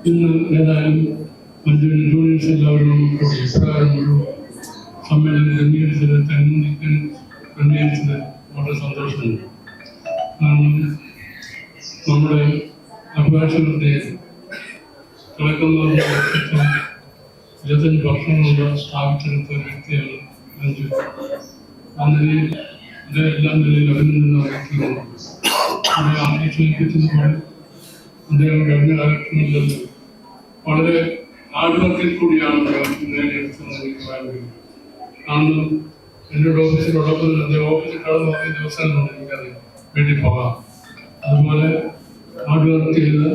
ഇന്ന് ഏതായാലും മഞ്ജുവിന് ജൂനിയേഴ്സ് എല്ലാവരും കൂടി ഇപ്രകാരം ഒരു സമ്മേളനം ക്രമീകരിച്ചത് വളരെ സന്തോഷമുണ്ട്. കാരണം നമ്മുടെ അഭിഭാഷകരുടെ കിടക്കുന്ന 25 വർഷം കൊണ്ട് സ്ഥാപിച്ചെടുത്ത ഒരു വ്യക്തിയാണ് മഞ്ജു. ആ നിലയിൽ എല്ലാ നിലയിൽ അഭിനന്ദനം അറിയിക്കുന്നു. അദ്ദേഹം ആഗ്രഹിച്ചതുപോലെ അദ്ദേഹം കഴിഞ്ഞ കാലഘട്ടങ്ങളിൽ വളരെ ഹാർഡ് വർക്കിൽ കൂടിയാണ് നേടിയെടുത്തതെന്ന് എനിക്ക് പറയാൻ കഴിയും. കാരണം എൻ്റെ ഓഫീസിലുള്ളപ്പോൾ അദ്ദേഹം ഓഫീസിൽ കടന്നു പോകുന്ന ദിവസങ്ങളുണ്ട് എനിക്കറിയാം വേണ്ടി പോകാം. അതുപോലെ ഹാർഡ് വർക്ക് ചെയ്ത്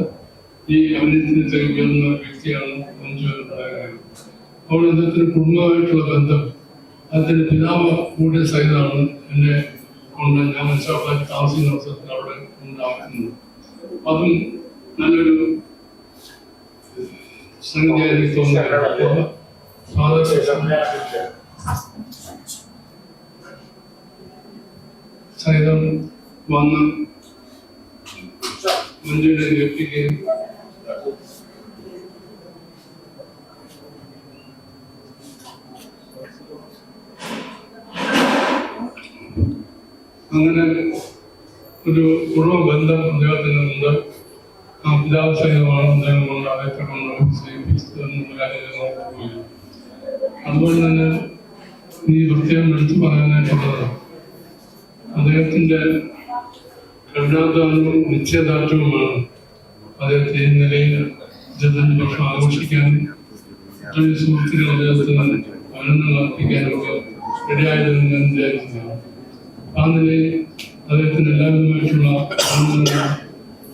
ഈ അഭിനയത്തിന് തെളിവുന്ന വ്യക്തിയാണ് മഞ്ജു എന്ന് പറയാൻ കഴിയും. അപ്പോൾ അദ്ദേഹത്തിന് കുടുംബമായിട്ടുള്ള ബന്ധം, അദ്ദേഹത്തിൻ്റെ പിതാവ് കൂടിയ സഹിതമാണ് എന്നെ കൊണ്ട് ഞാൻ മനസ്സിലാക്കി താമസിക്കുന്ന അവസരത്തിൽ അവിടെ ഉണ്ടാക്കുന്നത്. അതും നല്ലൊരു സംഗതിയായി എനിക്ക് തോന്നുന്നു. സഹിതം വന്ന് മഞ്ജുവിനെ ഏൽപ്പിക്കുകയും അങ്ങനെ ഒരു കുടുംബ ബന്ധം അദ്ദേഹത്തിനുണ്ട്. ആ പിതാവ് സഹിതമാണ് അദ്ദേഹം കൊണ്ട് അദ്ദേഹത്തെ കൊണ്ട് സേവിപ്പിച്ചത് എന്നുള്ള കാര്യം. അതുപോലെ തന്നെ നീ പ്രത്യേകം എടുത്തു പറയാനായിട്ടുള്ളത് അദ്ദേഹത്തിൻ്റെ കഠിനാധ്വാനവും നിശ്ചയദാർഢ്യവുമാണ് അദ്ദേഹത്തെ ഈ നിലയിൽ 25 വർഷം ആഘോഷിക്കാനും മറ്റൊരു സുഹൃത്തുക്കൾ അദ്ദേഹത്തിന് അഭിനന്ദനങ്ങൾ അർപ്പിക്കാനും ഒക്കെ ഇടയായതെന്ന് ഞാൻ വിചാരിക്കുന്നതാണ്. ആ നിലയിൽ അദ്ദേഹത്തിന് എല്ലാവരുമായിട്ടുള്ള അഭിനന്ദനങ്ങൾ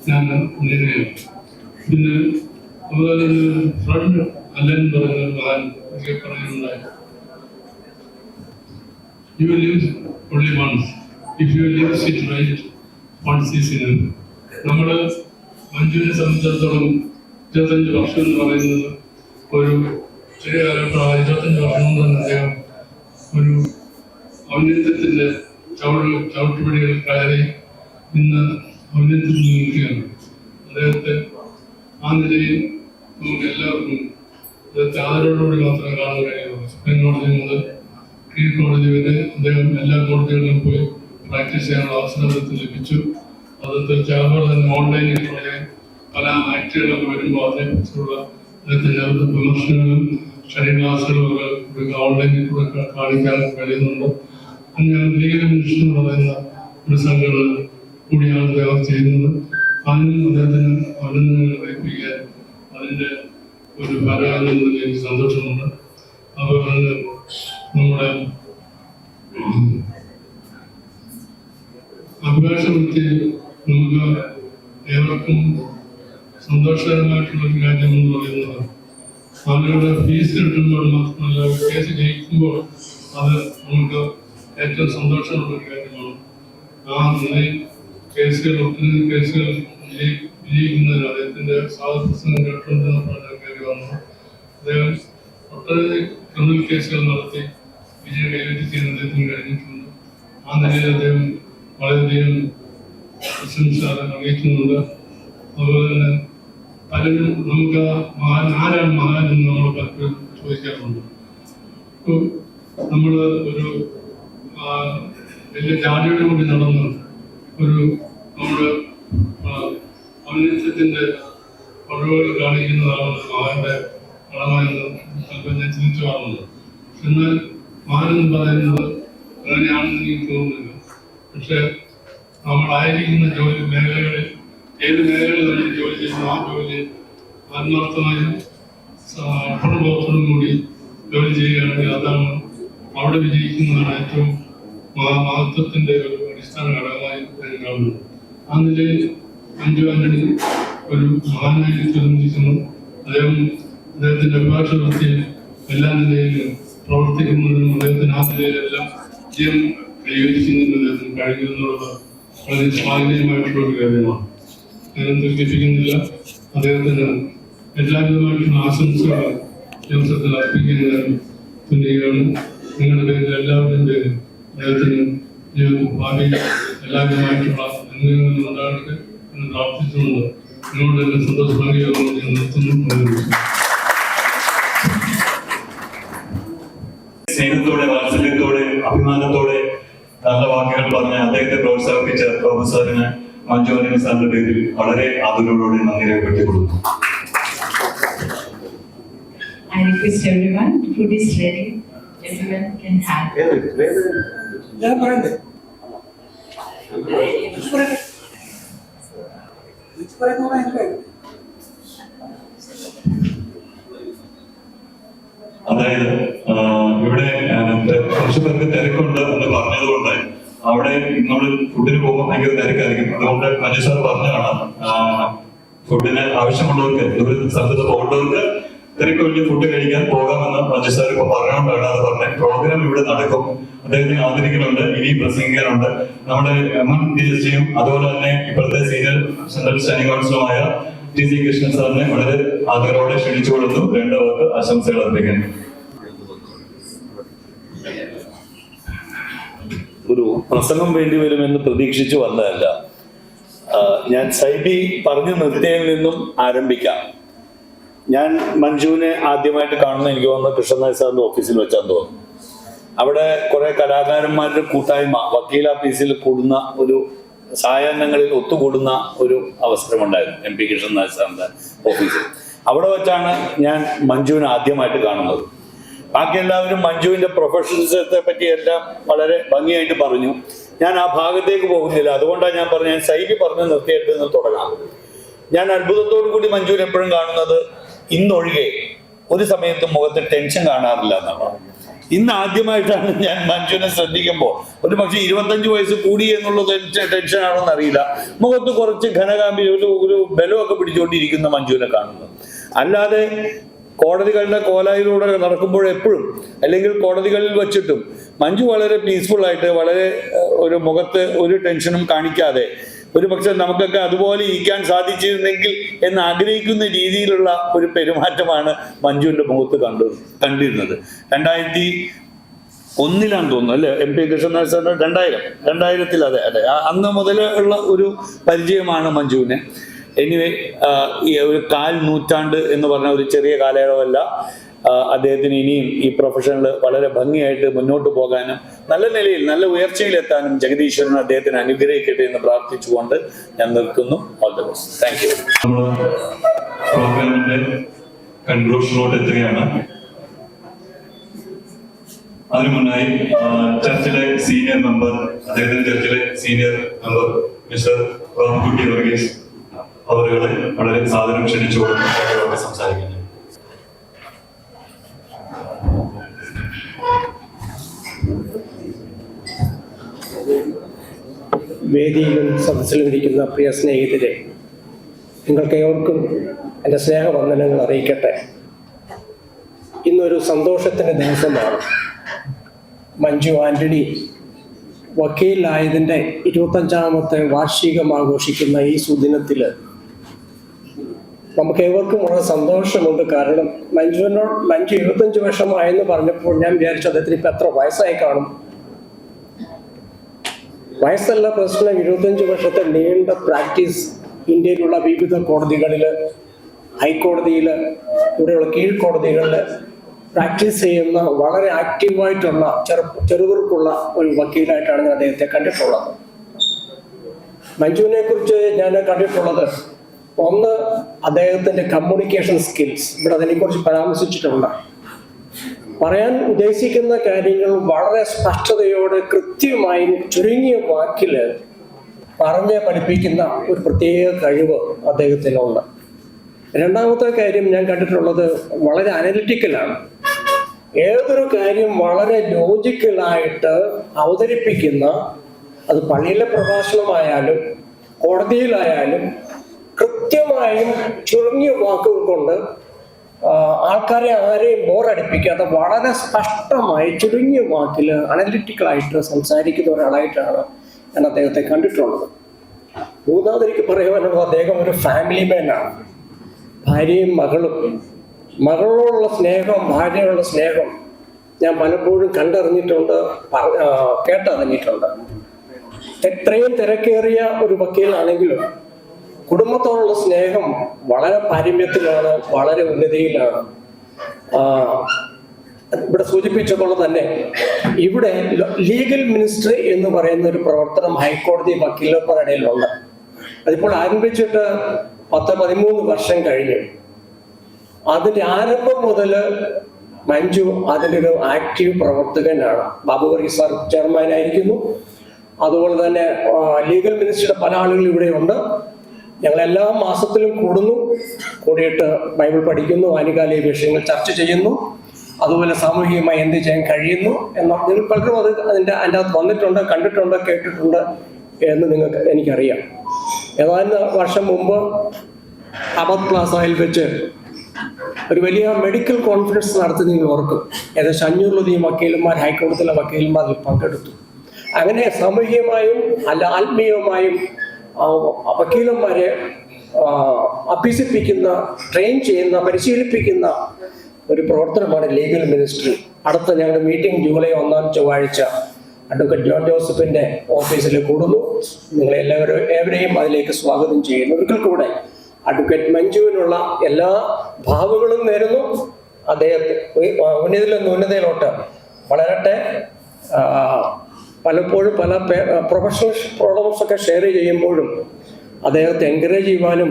ഞാൻ നേരുകയാണ്. പിന്നെ അതുപോലെ തന്നെ ഫ്രണ്ട് അല്ലൻ പറയുന്ന മഹാൻ ഒക്കെ പറയുന്നുണ്ടായി, you will live only once. If you live it right, once is enough. നമ്മൾ മഞ്ജുവിനെ സംബന്ധിച്ചിടത്തോളം 25 വർഷം എന്ന് പറയുന്നത് ഒരു ചെറിയ കാലഘട്ടമാണ്. 25 വർഷം കൊണ്ട് തന്നെ അദ്ദേഹം ഒരു ഔന്നത്യത്തിൻ്റെ ചവിട്ടുപടികൾ കയറി ഇന്ന് ഔന്നത്യത്തിൽ നിൽക്കുകയാണ്. അദ്ദേഹത്തെ ആ നിലയിൽ നമുക്ക് എല്ലാവർക്കും അദ്ദേഹത്തെ ആദരവോടുകൂടി മാത്രമേ കാണാൻ കഴിയുള്ളൂ. സുപ്രീം കോടതി മുതൽ കീഴ്ക്കോടതി വരെ അദ്ദേഹം എല്ലാ കോടതികളിലും പോയി പ്രാക്ടീസ് ചെയ്യാനുള്ള അവസരം ലഭിച്ചു. അത് തീർച്ചയായും തന്നെ ഓൺലൈനിൽ കൂടെ പല ആക്ടുകളൊക്കെ വരുമ്പോൾ അതേക്കുറിച്ചുള്ള അദ്ദേഹത്തിൻ്റെ വിമർശനങ്ങളും സ്റ്റഡി ക്ലാസ്സുകളൊക്കെ ഓൺലൈനിൽ കൂടെ കാണിക്കാൻ കഴിയുന്നുണ്ട്. അങ്ങനെ ലീഗൽ മിഷൻ എന്ന് പറയുന്ന ഒരു സംഘടന കൂടിയാണ് അദ്ദേഹം ചെയ്യുന്നത്. അതിനും അദ്ദേഹത്തിന് അഭിനന്ദനങ്ങൾ അറിയിപ്പിക്കാൻ അതിൻ്റെ ഒരു ഭാരവാഹികൾ എനിക്ക് സന്തോഷമുണ്ട്. അതുപോലെ തന്നെ നമ്മുടെ അഭിഭാഷകവൃത്തി നമുക്ക് ഏവർക്കും സന്തോഷകരമായിട്ടുള്ളൊരു കാര്യമെന്ന് പറയുന്നത് ആളുകളുടെ ഫീസ് കിട്ടുമ്പോൾ മാത്രമല്ല കേസ് ജയിക്കുമ്പോൾ അത് നമുക്ക് ഏറ്റവും സന്തോഷമുള്ളൊരു കാര്യമാണ്. ആ നിലയിൽ ഒട്ടനവധി കേസുകൾ വിജയിക്കുന്നതിന് അദ്ദേഹത്തിൻ്റെ സാഹസപ്രസംഗം കേട്ടുകൊണ്ടിരുന്ന പറഞ്ഞ കാര്യമാണ്. അദ്ദേഹം ഒട്ടനവധി ക്രിമിനൽ കേസുകൾ നടത്തി വിജയം കൈവരിക്കാൻ അദ്ദേഹത്തിന് കഴിഞ്ഞിട്ടുണ്ട്. ആ നിലയിൽ അദ്ദേഹം വളരെയധികം പ്രശംസ അറിയിക്കുന്നുണ്ട്. അതുപോലെ തന്നെ പലരും നമുക്ക് ആരാണ് മഹാൻ എന്ന് നമ്മൾ പലപ്പോഴും ചോദിക്കാറുണ്ട്. ഇപ്പോൾ നമ്മൾ ഒരു വലിയ ജാതിയോട് കൂടി നടന്ന് ഒരു നമ്മുടെ ഔന്നത്യത്തിൻ്റെ കഴിവുകൾ കാണിക്കുന്നതാണ് മഹാന്റെ കടമയെന്ന് ചിലപ്പോൾ ഞാൻ ചിന്തിച്ചു കാണുന്നത്. എന്നാൽ മഹാനെന്ന് പറയുന്നത് അങ്ങനെയാണെന്ന് എനിക്ക് തോന്നുന്നില്ല. പക്ഷെ നമ്മളായിരിക്കുന്ന ജോലി മേഖലകളിൽ ഏത് മേഖലകളിൽ നമ്മൾ ജോലി ചെയ്യുന്നു ആ ജോലി ആത്മാർത്ഥമായും അർപ്പണബോധത്തോടും കൂടി ജോലി ചെയ്യുകയാണെങ്കിൽ അതാണ് അവിടെ വിജയിക്കുന്നതാണ് ഏറ്റവും മഹത്വത്തിൻ്റെ ഒരു അടിസ്ഥാന ഘടകമായി ഞാൻ കാണുന്നത്. ആ നിലയിൽ മഞ്ജു ആന്റണി ഒരു മഹാനായി തീർന്നിരിക്കുന്നു. അദ്ദേഹത്തിൻ്റെ അഭിഭാഷക വൃത്തിയിൽ എല്ലാ നിലയിലും പ്രവർത്തിക്കുന്നതിനും അദ്ദേഹത്തിന് ആ നിലയിലെല്ലാം വിജയം കൈവരിക്കുന്നതിനും അദ്ദേഹത്തിന് കഴിഞ്ഞു എന്നുള്ളത് വളരെ ശ്ലാഘനീയമായിട്ടുള്ള ഒരു കാര്യമാണ്. ഞാൻ ദീർഘിപ്പിക്കുന്നില്ല. അദ്ദേഹത്തിന് എല്ലാവിധമായിട്ടുള്ള ആശംസകൾ ദിവസത്തിൽ അർപ്പിക്കുന്നതിന് തുല്യമാണ്. നിങ്ങളുടെ പേരിൽ എല്ലാവരുടെയും പേരിൽ അദ്ദേഹത്തിന് ഭാവിയിൽ എല്ലാവിധമായിട്ടുള്ള അന്വേഷണം ഉണ്ടാകട്ടെ എന്ന് പ്രാർത്ഥിച്ചുകൊണ്ട് നിങ്ങളുടെ എല്ലാം സന്തോഷ ഭാഗ്യമാണ് ഞാൻ നിർത്തുന്നു. സ്നേഹത്തോടെ, വാത്സല്യത്തോടെ, അഭിമാനത്തോടെ നല്ല വാക്കുകൾ പറഞ്ഞ് അദ്ദേഹത്തെ പ്രോത്സാഹിപ്പിച്ച പ്രൊഫസറിന് മഞ്ജു ആന്റണി സാറിന്റെ പേരിൽ വളരെ ആദരവോടെ നന്ദി രേഖപ്പെടുത്തിക്കൊടുക്കുന്നു. I request everyone, food is ready. Everyone can have. ഞാൻ പറയണ്ടേ? അതായത് ഇവിടെ കുറച്ച് പേർക്ക് തിരക്കുണ്ട് എന്ന് പറഞ്ഞതുകൊണ്ട് അവിടെ നമ്മൾ ഫുഡിന് പോകുമ്പോൾ ഭയങ്കര തിരക്കായിരിക്കും. അതുകൊണ്ട് മഞ്ജു സാർ പറഞ്ഞതാണ് ഫുഡിന് ആവശ്യമുള്ളവർക്ക് ഒരു സ്ഥലത്ത് പോകേണ്ടവർക്ക് തിരക്കൊഴിഞ്ഞ് ഫുഡ് കഴിക്കാൻ പോകാമെന്ന് മഞ്ജു സാർ ഇപ്പൊ പറഞ്ഞുകൊണ്ടാണ് അത് പറഞ്ഞത്. പ്രോഗ്രാം ഇവിടെ നടക്കും. അദ്ദേഹത്തെ ആദരിക്കുന്നുണ്ട്. ഇനി പ്രസംഗിക്കാനുണ്ട്. നമ്മുടെ MMDSGയും അതുപോലെ തന്നെ ഇപ്പോഴത്തെ സീനിയർ സെൻട്രൽ സ്റ്റാൻഡിംഗ് കൗൺസിലുമായ TC കൃഷ്ണൻ സാറിനെ വളരെ ആദരവോടെ ക്ഷണിച്ചു കൊടുത്തു. വേണ്ടവർക്ക് ആശംസകൾ അർപ്പിക്കുന്നു. ഒരു പ്രസംഗം വേണ്ടി വരുമെന്ന് പ്രതീക്ഷിച്ചു വന്നതല്ല. ഞാൻ സൈബി പറഞ്ഞു നിർത്തിയതിൽ നിന്നും ആരംഭിക്കാം. ഞാൻ മഞ്ജുവിനെ ആദ്യമായിട്ട് കാണുന്ന എനിക്ക് തോന്നുന്നത് കൃഷ്ണനായ സാറിന്റെ ഓഫീസിൽ വെച്ചാന്ന് തോന്നുന്നു. അവിടെ കുറെ കലാകാരന്മാരുടെ കൂട്ടായ്മ വക്കീൽ ഓഫീസിൽ കൂടുന്ന ഒരു സായാഹ്നങ്ങളിൽ ഒത്തുകൂടുന്ന ഒരു അവസരമുണ്ടായിരുന്നു MP കൃഷ്ണനായ സാറിന്റെ ഓഫീസിൽ. അവിടെ വെച്ചാണ് ഞാൻ മഞ്ജുവിനെ ആദ്യമായിട്ട് കാണുന്നത്. ബാക്കി എല്ലാവരും മഞ്ജുവിന്റെ പ്രൊഫഷണലിസത്തെ പറ്റി എല്ലാം വളരെ ഭംഗിയായിട്ട് പറഞ്ഞു. ഞാൻ ആ ഭാഗത്തേക്ക് പോകുന്നില്ല. അതുകൊണ്ടാണ് ഞാൻ പറഞ്ഞു, ഞാൻ സൈബി പറഞ്ഞു നിർത്തിയിട്ട് നിന്ന് തുടങ്ങാം. ഞാൻ അത്ഭുതത്തോടു കൂടി മഞ്ജുവിനെ എപ്പോഴും കാണുന്നത് ഇന്നൊഴികെ ഒരു സമയത്തും മുഖത്ത് ടെൻഷൻ കാണാറില്ല എന്നാണ്. ഇന്ന് ആദ്യമായിട്ടാണ് ഞാൻ മഞ്ജുവിനെ ശ്രദ്ധിക്കുമ്പോൾ, ഒരു പക്ഷേ 25 വയസ്സ് കൂടി എന്നുള്ളത് ടെൻഷനാണോ എന്നറിയില്ല, മുഖത്ത് കുറച്ച് ഘനകാമ്പി ഒരു ബലമൊക്കെ പിടിച്ചുകൊണ്ടിരിക്കുന്ന മഞ്ജുവിനെ കാണുന്നത്. അല്ലാതെ കോടതികളുടെ കോലായിലൂടെ നടക്കുമ്പോഴെപ്പോഴും അല്ലെങ്കിൽ കോടതികളിൽ വച്ചിട്ടും മഞ്ജു വളരെ പീസ്ഫുൾ ആയിട്ട്, വളരെ ഒരു മുഖത്ത് ഒരു ടെൻഷനും കാണിക്കാതെ, ഒരു പക്ഷെ നമുക്കൊക്കെ അതുപോലെ ഇരിക്കാൻ സാധിച്ചിരുന്നെങ്കിൽ എന്ന് ആഗ്രഹിക്കുന്ന രീതിയിലുള്ള ഒരു പെരുമാറ്റമാണ് മഞ്ജുവിന്റെ മുഖത്ത് കണ്ടിരുന്നത്. 2001 തോന്നുന്നു അല്ലെ MP കൃഷ്ണനായ സാറിന്റെ 2000 അതെ അന്ന് മുതൽ ഉള്ള ഒരു പരിചയമാണ് മഞ്ജുവിനെ. എനിവേ ഈ ഒരു 1/4 നൂറ്റാണ്ട് എന്ന് പറഞ്ഞ ഒരു ചെറിയ കാലയളവല്ല. അദ്ദേഹത്തിന് ഇനിയും ഈ പ്രൊഫഷനിൽ വളരെ ഭംഗിയായിട്ട് മുന്നോട്ട് പോകാനും നല്ല നിലയിൽ നല്ല ഉയർച്ചയിലെത്താനും ജഗദീശ്വരൻ അദ്ദേഹത്തിന് അനുഗ്രഹിക്കട്ടെ എന്ന് പ്രാർത്ഥിച്ചുകൊണ്ട് ഞാൻ നിർത്തുന്നു. All the best. Thank you. നമ്മൾ പ്രോഗ്രാമിന്റെ കൺക്ലൂഷനിലോട്ട് എത്തുകയാണ്. അതിനു മുന്നായി ചർച്ചിലെ സീനിയർ മെമ്പർ, അദ്ദേഹത്തിന്റെ ചർച്ചിലെ സീനിയർ മെമ്പർ മിസ്റ്റർ റാംകുട്ടി വർഗീസ് അവരുകളെ വളരെ സാദരം ക്ഷണിച്ചുകൊണ്ട് സംസാരിക്കുന്നത്. വേദിയിലും സദസ്സിലും ഇരിക്കുന്ന പ്രിയ സ്നേഹിതരെ, നിങ്ങൾക്ക് ഏവർക്കും എൻ്റെ സ്നേഹവന്ദനങ്ങൾ അറിയിക്കട്ടെ. ഇന്നൊരു സന്തോഷത്തിൻ്റെ ദിവസമാണ്. മഞ്ജു ആൻ്റണി വക്കീലായതിൻ്റെ 25ാമത്തെ വാർഷികം ആഘോഷിക്കുന്ന ഈ സുദിനത്തിൽ നമുക്ക് ഏവർക്കും വളരെ സന്തോഷമുണ്ട്. കാരണം മഞ്ജു 25 വർഷമായെന്ന് പറഞ്ഞപ്പോൾ ഞാൻ വിചാരിച്ചു അദ്ദേഹത്തിന് ഇപ്പം എത്ര വയസ്സായി കാണും. വയസ്സല്ല പ്രശ്നം, 25 വർഷത്തെ നീണ്ട പ്രാക്ടീസ് ഇന്ത്യയിലുള്ള വിവിധ കോടതികളിൽ, ഹൈക്കോടതിയിൽ, ഇവിടെയുള്ള കീഴ്ക്കോടതികളിൽ പ്രാക്ടീസ് ചെയ്യുന്ന വളരെ ആക്റ്റീവായിട്ടുള്ള ചെറുവർക്കുള്ള ഒരു വക്കീലായിട്ടാണ് ഞാൻ അദ്ദേഹത്തെ കണ്ടിട്ടുള്ളത്. മഞ്ജുവിനെ കുറിച്ച് ഞാൻ കണ്ടിട്ടുള്ളത്, ഒന്ന് അദ്ദേഹത്തിൻ്റെ കമ്മ്യൂണിക്കേഷൻ സ്കിൽസ്, ഇവിടെ അതിനെക്കുറിച്ച് പരാമർശിച്ചിട്ടുണ്ട്. പറയാൻ ഉദ്ദേശിക്കുന്ന കാര്യങ്ങൾ വളരെ സ്പഷ്ടതയോടെ കൃത്യമായും ചുരുങ്ങിയ വാക്കിൽ പറഞ്ഞ് പഠിപ്പിക്കുന്ന ഒരു പ്രത്യേക കഴിവ് അദ്ദേഹത്തിനുണ്ട്. രണ്ടാമത്തെ കാര്യം ഞാൻ കണ്ടിട്ടുള്ളത് വളരെ അനലിറ്റിക്കലാണ്. ഏതൊരു കാര്യം വളരെ ലോജിക്കലായിട്ട് അവതരിപ്പിക്കുന്ന, അത് പള്ളിയിലെ പ്രഭാഷണമായാലും കോടതിയിലായാലും കൃത്യമായും ചുരുങ്ങിയ വാക്കുകൾ കൊണ്ട് ആൾക്കാരെ ആരെയും ബോറടിപ്പിക്കാതെ വളരെ സ്പഷ്ടമായി ചുരുങ്ങിയ വാക്കിൽ അനലിറ്റിക്കലായിട്ട് സംസാരിക്കുന്ന ഒരാളായിട്ടാണ് ഞാൻ അദ്ദേഹത്തെ കണ്ടിട്ടുള്ളത്. മൂന്നാമത് എനിക്ക് പറയാനുള്ളത്, അദ്ദേഹം ഒരു ഫാമിലി മാനാണ്. ഭാര്യയും മകളോടുള്ള സ്നേഹം, ഭാര്യയോടുള്ള സ്നേഹം ഞാൻ പലപ്പോഴും കണ്ടറിഞ്ഞിട്ടുണ്ട്, കേട്ടറിഞ്ഞിട്ടുണ്ട്. എത്രയും തിരക്കേറിയ ഒരു വക്കീലാണെങ്കിലും കുടുംബത്തോടുള്ള സ്നേഹം വളരെ പാരമ്യത്തിലാണ്, വളരെ ഉന്നതിയിലാണ്. ഇവിടെ സൂചിപ്പിച്ചപ്പോൾ തന്നെ ഇവിടെ ലീഗൽ മിനിസ്ട്രി എന്ന് പറയുന്ന ഒരു പ്രവർത്തനം ഹൈക്കോടതി വക്കീലന്മാരുടെ ഇടയിലുണ്ട്. അതിപ്പോൾ ആരംഭിച്ചിട്ട് 10-13 വർഷം കഴിഞ്ഞു. അതിൻ്റെ ആരംഭം മുതൽ മഞ്ജു അതിൻ്റെ ഒരു ആക്റ്റീവ് പ്രവർത്തകനാണ്. ബാബു വർഗീസ് സാർ ചെയർമാനായിരിക്കുന്നു. അതുപോലെ തന്നെ ലീഗൽ മിനിസ്ട്രിയുടെ പല ആളുകളും ഇവിടെയുണ്ട്. ഞങ്ങളെല്ലാ മാസത്തിലും കൂടിയിട്ട് ബൈബിൾ പഠിക്കുന്നു, ആനുകാലിക വിഷയങ്ങൾ ചർച്ച ചെയ്യുന്നു. അതുപോലെ സാമൂഹികമായി എന്ത് ചെയ്യാൻ കഴിയുന്നു എന്ന നിങ്ങൾ പലരും അതിൻ്റെ അകത്ത് വന്നിട്ടുണ്ട്, കണ്ടിട്ടുണ്ട്, കേട്ടിട്ടുണ്ട് എന്ന് എനിക്കറിയാം. ഏതാനും വർഷം മുമ്പ് അബദ് പ്ലാസയിൽ വെച്ച് ഒരു വലിയ മെഡിക്കൽ കോൺഫറൻസ് നടത്തി, നിങ്ങൾ ഓർക്കും. ഏകദേശം 500 വക്കീലന്മാർ, ഹൈക്കോടതിയിലെ വക്കീലന്മാർ അതിൽ പങ്കെടുത്തു. അങ്ങനെ സാമൂഹികമായും ആത്മീയമായും വക്കീലന്മാരെ അഭ്യസിപ്പിക്കുന്ന, ട്രെയിൻ ചെയ്യുന്ന, പരിശീലിപ്പിക്കുന്ന ഒരു പ്രവർത്തനമാണ് ലീഗൽ മിനിസ്ട്രി. അടുത്ത ഞങ്ങളുടെ മീറ്റിംഗ് ജൂലൈ 1-ാം ചൊവ്വാഴ്ച അഡ്വക്കേറ്റ് ജോൺ ജോസഫിന്റെ ഓഫീസിൽ കൂടുന്നു. ഏവരെയും അതിലേക്ക് സ്വാഗതം ചെയ്യുന്നു. ഒരിക്കൽ കൂടെ അഡ്വക്കേറ്റ് മഞ്ജുവിനുള്ള എല്ലാ ഭാവങ്ങളും നേരുന്നു. അദ്ദേഹത്തെ ഉന്നതിയിൽ നിന്ന് ഉന്നതയിലോട്ട് വളരട്ടെ. പലപ്പോഴും പല പ്രൊഫഷണൽ പ്രോബ്ലംസ് ഒക്കെ ഷെയർ ചെയ്യുമ്പോഴും അദ്ദേഹത്തെ എൻകറേജ് ചെയ്യുവാനും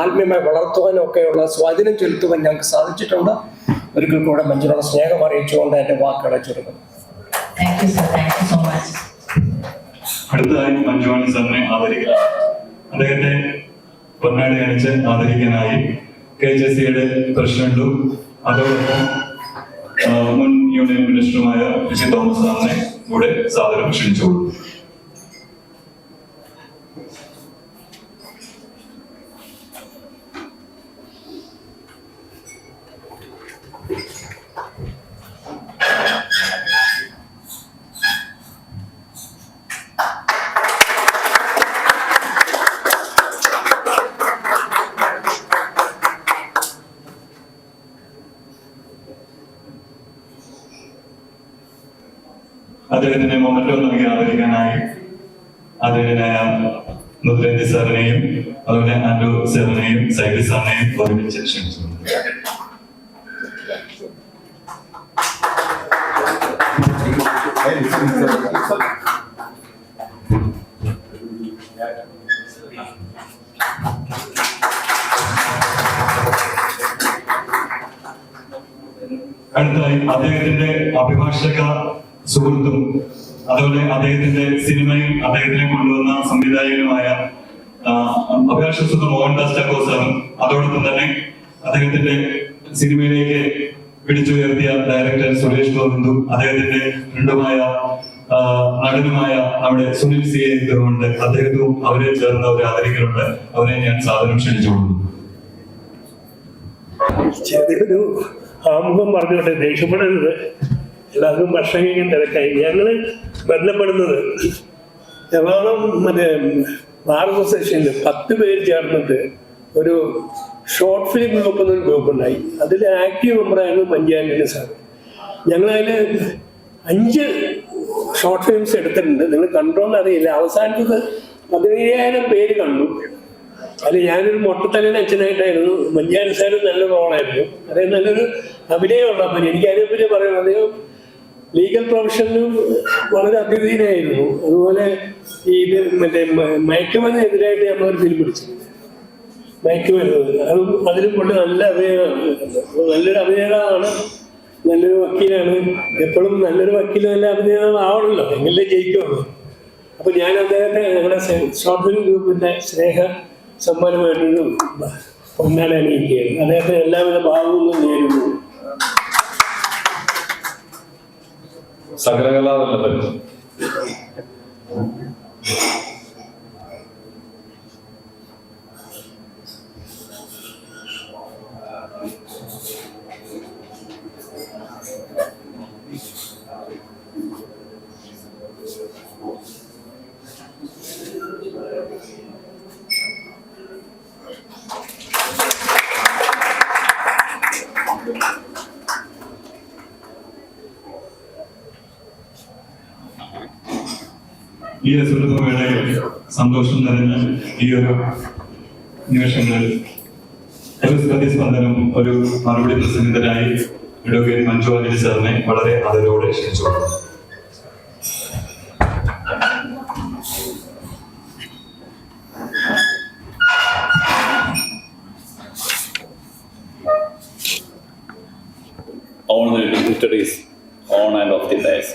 ആത്മീയമായി വളർത്തുവാനും ഒക്കെയുള്ള സ്വാധീനം ചെലുത്തുവാൻ ഞങ്ങൾക്ക് സാധിച്ചിട്ടുണ്ട്. ഒരിക്കൽ കൂടെ മഞ്ജുവിനുള്ള സ്നേഹം അറിയിച്ചുകൊണ്ട് എൻ്റെ വാക്കുകളെ ചുരുക്കുന്നു. അടുത്തതായി മഞ്ജുവാണി സാറിനെ ആദരിക്കുക. അദ്ദേഹത്തെ പൊന്നാടി അണിച്ച് ആദരിക്കാനായി KJCയുടെ പ്രസിഡന്റും അതോടൊപ്പം മുൻ യൂണിയൻ മിനിസ്റ്ററുമായ വിജയ് തോമസ് സാറിനെ കൂടെ സാദരം ക്ഷണിച്ചോളൂ. അദ്ദേഹത്തിന്റെ മൊമെന്റോ നൽകി ആദരിക്കാനായി ആദരണീയനായ നുദ്രേന്ദ്ര സാറിനെയും അതുപോലെ ആൻഡ്രൂ സാറിനെയും സൈബി സാറിനെയും ഒരുമിച്ച് ക്ഷണിച്ചു. അടുത്തായി അദ്ദേഹത്തിന്റെ അഭിഭാഷക സുഹൃത്തും അതുപോലെ അദ്ദേഹത്തിന്റെ സിനിമയിൽ അദ്ദേഹത്തിനെ കൊണ്ടുവന്ന സംവിധായകനുമായ അഭിഭാഷക സുഹൃത്ത് മോഹൻദാസ് ചാക്കോ സാറും അതോടൊപ്പം തന്നെ അദ്ദേഹത്തിന്റെ സിനിമയിലേക്ക് പിടിച്ചുയർത്തിയ ഡയറക്ടർ സുരേഷ് ഗോവിന്ദു, അദ്ദേഹത്തിന്റെ ഫ്രണ്ടുമായ നടനുമായ നമ്മുടെ സുനിൽ സി ഉണ്ട്. അദ്ദേഹവും അവരെ ചേർന്ന് അവരെ ആദരിക്കലുണ്ട്. അവരെ ഞാൻ സാധനം ക്ഷണിച്ചുകൊള്ളുന്നു. ചെറിയൊരു ആമുഖം പറഞ്ഞോട്ടെ, ദേഷ്യപ്പെടരുത്. എല്ലാവർക്കും ഭക്ഷണം കഴിക്കാൻ തിരക്കായി. ഞങ്ങൾ ബന്ധപ്പെടുന്നത് എറണാകുളം ബാർ അസോസിയേഷനിൽ 10 പേര് ചേർന്നിട്ട് ഒരു ഷോർട്ട് ഫിലിം ഗ്രൂപ്പ് എന്നൊരു ഗ്രൂപ്പ് ഉണ്ടായി. അതിൽ ആക്റ്റീവ് മെമ്പറായിരുന്നു മഞ്ജുവാൻ്റെ സാർ. ഞങ്ങളതിൽ 5 ഷോർട്ട് ഫിലിംസ് എടുത്തിട്ടുണ്ട്. നിങ്ങൾ കണ്ടോന്ന് അറിയില്ല. അവസാനത്തത് 15,000 പേര് കണ്ടു. അതിൽ ഞാനൊരു മൊട്ടത്തലയുടെ അച്ഛനായിട്ടായിരുന്നു. മഞ്ജുവാൻ സാർ നല്ല റോളായിരുന്നു. അദ്ദേഹം നല്ലൊരു അഭിനയമുള്ള. അപ്പം എനിക്ക് അതിനെപ്പറ്റി പറയണം, അദ്ദേഹം ലീഗൽ പ്രൊഫഷനിലും വളരെ അദ്വിതീയനായിരുന്നു. അതുപോലെ ഇത് മയക്കുമരുന്നിനെതിരായിട്ട് നമ്മളൊരു ഫിലിം പിടിച്ചു, മയക്കുമരുന്ന്. അതും അതിലും കൊണ്ട് നല്ല അഭിനയമാണ്. നല്ലൊരു അഭിനേതാവാണ്, നല്ലൊരു വക്കീലാണ്. എപ്പോഴും നല്ലൊരു വക്കീലും നല്ല അഭിനേതാവാണല്ലോ, എങ്ങനെ ജയിക്കുള്ളൂ. അപ്പൊ ഞാൻ അദ്ദേഹത്തെ ഞങ്ങളുടെ ഷോർട്ട് ഫിലിം ഗ്രൂപ്പിന്റെ സ്നേഹ സമ്മാനമായിട്ടൊരു പൊന്നാട അണിയിക്കുകയാണ്. അദ്ദേഹത്തിന് എല്ലാവിധ ഭാവങ്ങളും നേരുന്നു. സകലകലാവല്ലഭൻ ഈ സുഹൃത്തുക്കളുടെ സന്തോഷം നിറഞ്ഞ ഈ ഒരു നിമിഷങ്ങളിൽ ഒരു പ്രതിസ്പന്ദനം, ഒരു മറുപടി പ്രസംഗിതരായി അഡ്വക്കേറ്റ് മഞ്ജു ആന്റണി സാറിനെ വളരെ ആദരവോടെ ക്ഷണിച്ചുകൊള്ളുന്നു. Honorable dignitaries on and off the dais.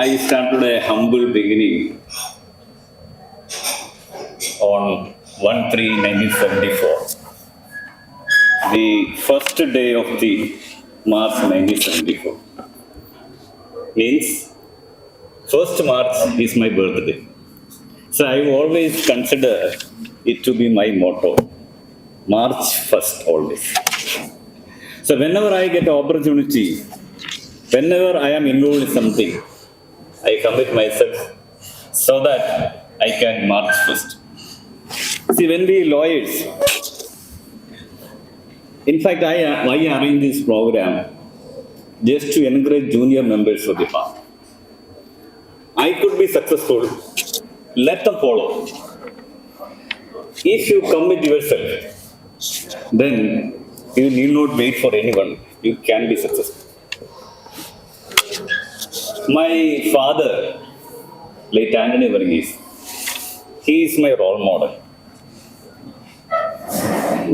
I started a humble beginning on 1/3/1974, the first day of the March 1974. Means 1st March is my birthday. So I always consider it to be my motto, March 1st always. So whenever I get opportunity, whenever I am involved in something, I commit myself so that I can march first. See, when we lawyers, in fact, I arrange this program just to encourage junior members of the bar. I could be successful, let them follow. If you commit yourself, then you need not wait for anyone. You can be successful. My father, late Anthony Varghese, he is my role model.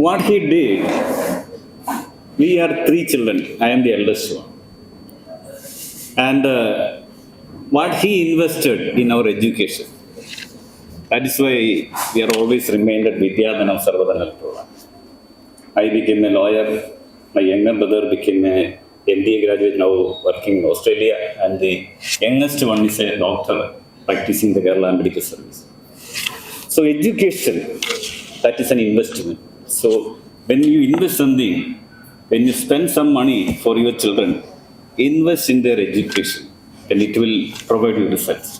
What he did, we are 3 children. I am the eldest one. And what he invested in our education, that is why we are always reminded Vidyadhanam Sarvadhanam Program. I became a lawyer. My younger brother became a MBA graduate, now working in Australia, and the youngest one is a doctor practicing the Kerala Medical Service. So education, that is an investment. So when you invest something, when you spend some money for your children, invest in their education, and it will provide you results.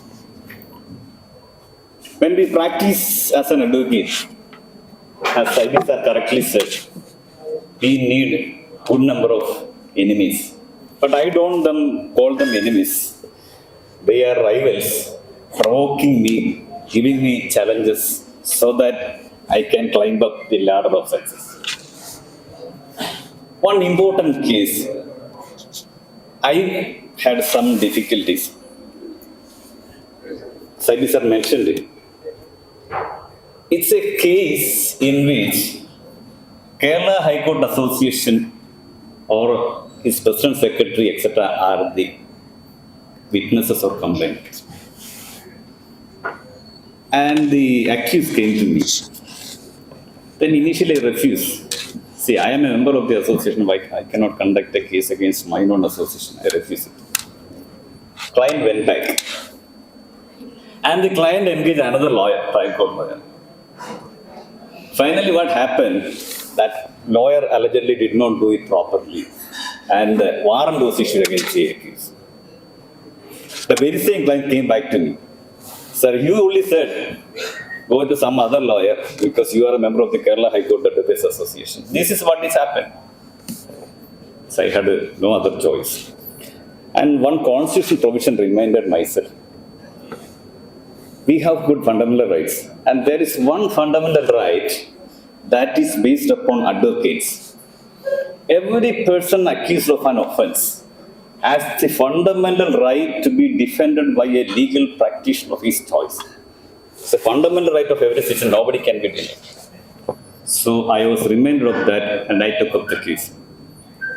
When we practice as an advocate, as Saidi sir correctly said, we need good number of enemies. But I don't call them enemies. They are rivals, provoking me, giving me challenges so that I can climb up the ladder of success. One important case, I had some difficulties. Saidi sir mentioned it. It's a case in which Kerala High Court Association or his president, secretary, etc. are the witnesses or complainants. And the accused came to me. Then initially I refused. See, I am a member of the association. Why I cannot conduct a case against my own association? I refused it. Client went back. And the client engaged another lawyer, trial court lawyer. Finally, what happened? That lawyer allegedly did not do it properly. And the warrant was issued against the accused. The very same client came back to me. Sir, you only said, go to some other lawyer because you are a member of the Kerala High Court Advocates Association. This is what is happened. So I had no other choice. And one constitutional provision reminded myself. We have good fundamental rights. And there is one fundamental right that is based upon advocates. Every person accused of an offense has the fundamental right to be defended by a legal practitioner of his choice. It's a fundamental right of every citizen, nobody can be denied. So I was reminded of that and I took up the case.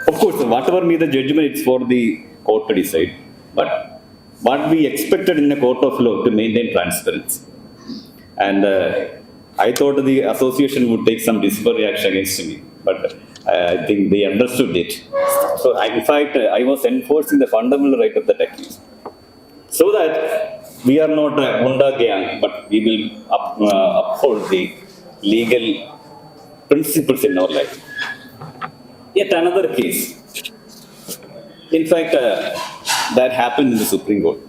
Of course, whatever be the judgment, it's for the court to decide. But what we expected in a court of law to maintain transparency. And I thought the association would take some disciplinary action against me. But I think they understood it. So in fact, I was enforcing the fundamental right of the accused. So that we are not a Gunda gang, but we will uphold the legal principles in our life. Yet another case. In fact, that happened in the Supreme Court.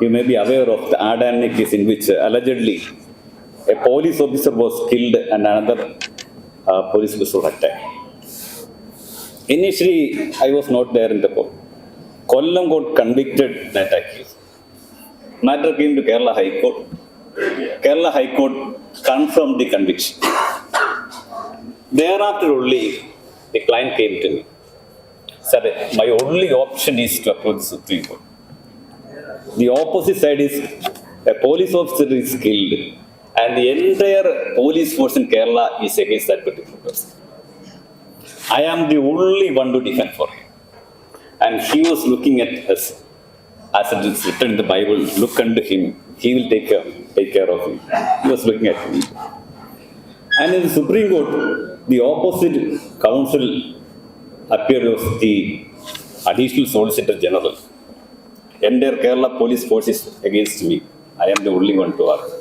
You may be aware of the Adani case in which allegedly a police officer was killed and another police officer was attacked. Initially, I was not there in the court. Kollam Court convicted that accused. Matter came to Kerala High Court. Kerala High Court confirmed the conviction. Thereafter only, the client came to me. Said, my only option is to approach the Supreme Court. The opposite side is a police officer is killed and the entire police force in Kerala is against that particular person. I am the only one to defend for him. And he was looking at us, as it is written in the Bible, look unto him, he will take care of him. He was looking at me. And in the Supreme Court, the opposite counsel appeared as the additional Solicitor General. Entire Kerala police force is against me. I am the only one to argue.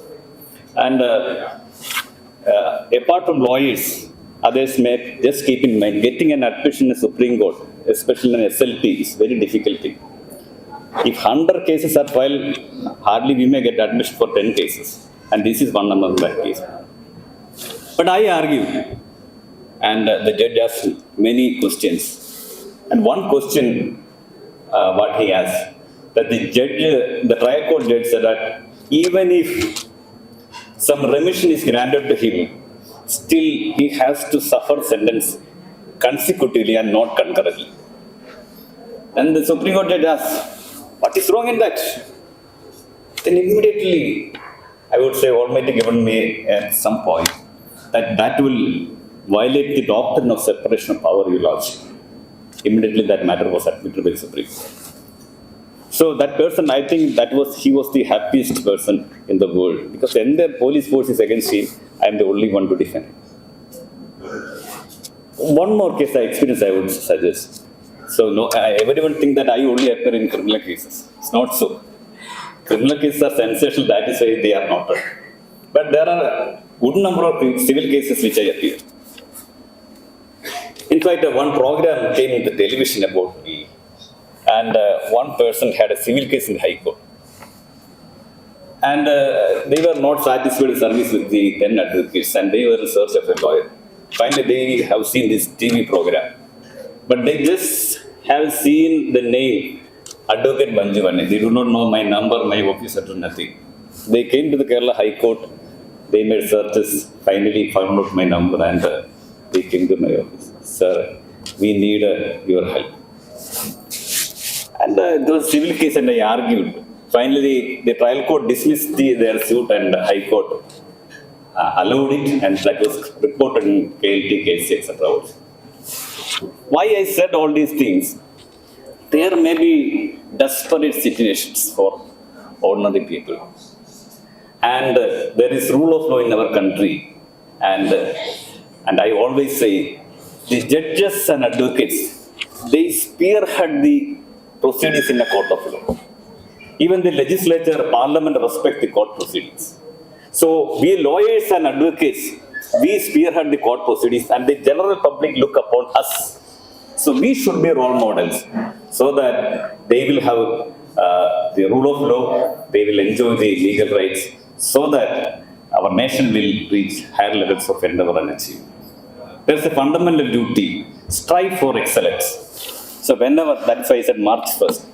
And apart from lawyers, others may just keep in mind, getting an admission in the Supreme Court, especially in SLT, is very difficult thing. If 100 cases are filed, hardly we may get admission for 10 cases. And this is one among that case. But I argue, and the judge asked many questions. And one question, what he asked, that the trial court judge said that even if some remission is granted to him, still he has to suffer sentence consecutively and not concurrently. And the Supreme Court judge asked, what is wrong in that? Then immediately, I would say, Almighty given me at some point that will violate the doctrine of separation of power, you lodge. Immediately that matter was admitted by the Supreme Court. So that person, I think he was the happiest person in the world because when the police force is against him, I am the only one to defend him. One more case I experienced, I would suggest. So no, everyone think that I only appear in criminal cases. It's not so. Criminal cases are sensational, that is why they are not. But there are a good number of civil cases which I appear. In fact, one program came in the television about me. And one person had a civil case in the High Court. And they were not satisfied with service with the then advocates and they were in search of a lawyer. Finally, they have seen this TV program. But they just have seen the name Advocate Manju. They do not know my number, my office address, nothing. They came to the Kerala High Court. They made searches, finally found out my number and they came to my office. Sir, we need your help. And there was a civil case and I argued. Finally, the trial court dismissed their suit and High Court allowed it, and that was reported in KLT, KC, etc. also. Why I said all these things? There may be desperate situations for ordinary people. And there is rule of law in our country. And I always say, the judges and advocates, they spearhead the proceedings in a court of law. Even the legislature, parliament respect the court proceedings. So we lawyers and advocates, we spearhead the court proceedings, and the general public look upon us. So we should be role models, so that they will have the rule of law, they will enjoy the legal rights, so that our nation will reach higher levels of endeavor and achieve. There is a fundamental duty, strive for excellence. So whenever, that's why I said March 1st,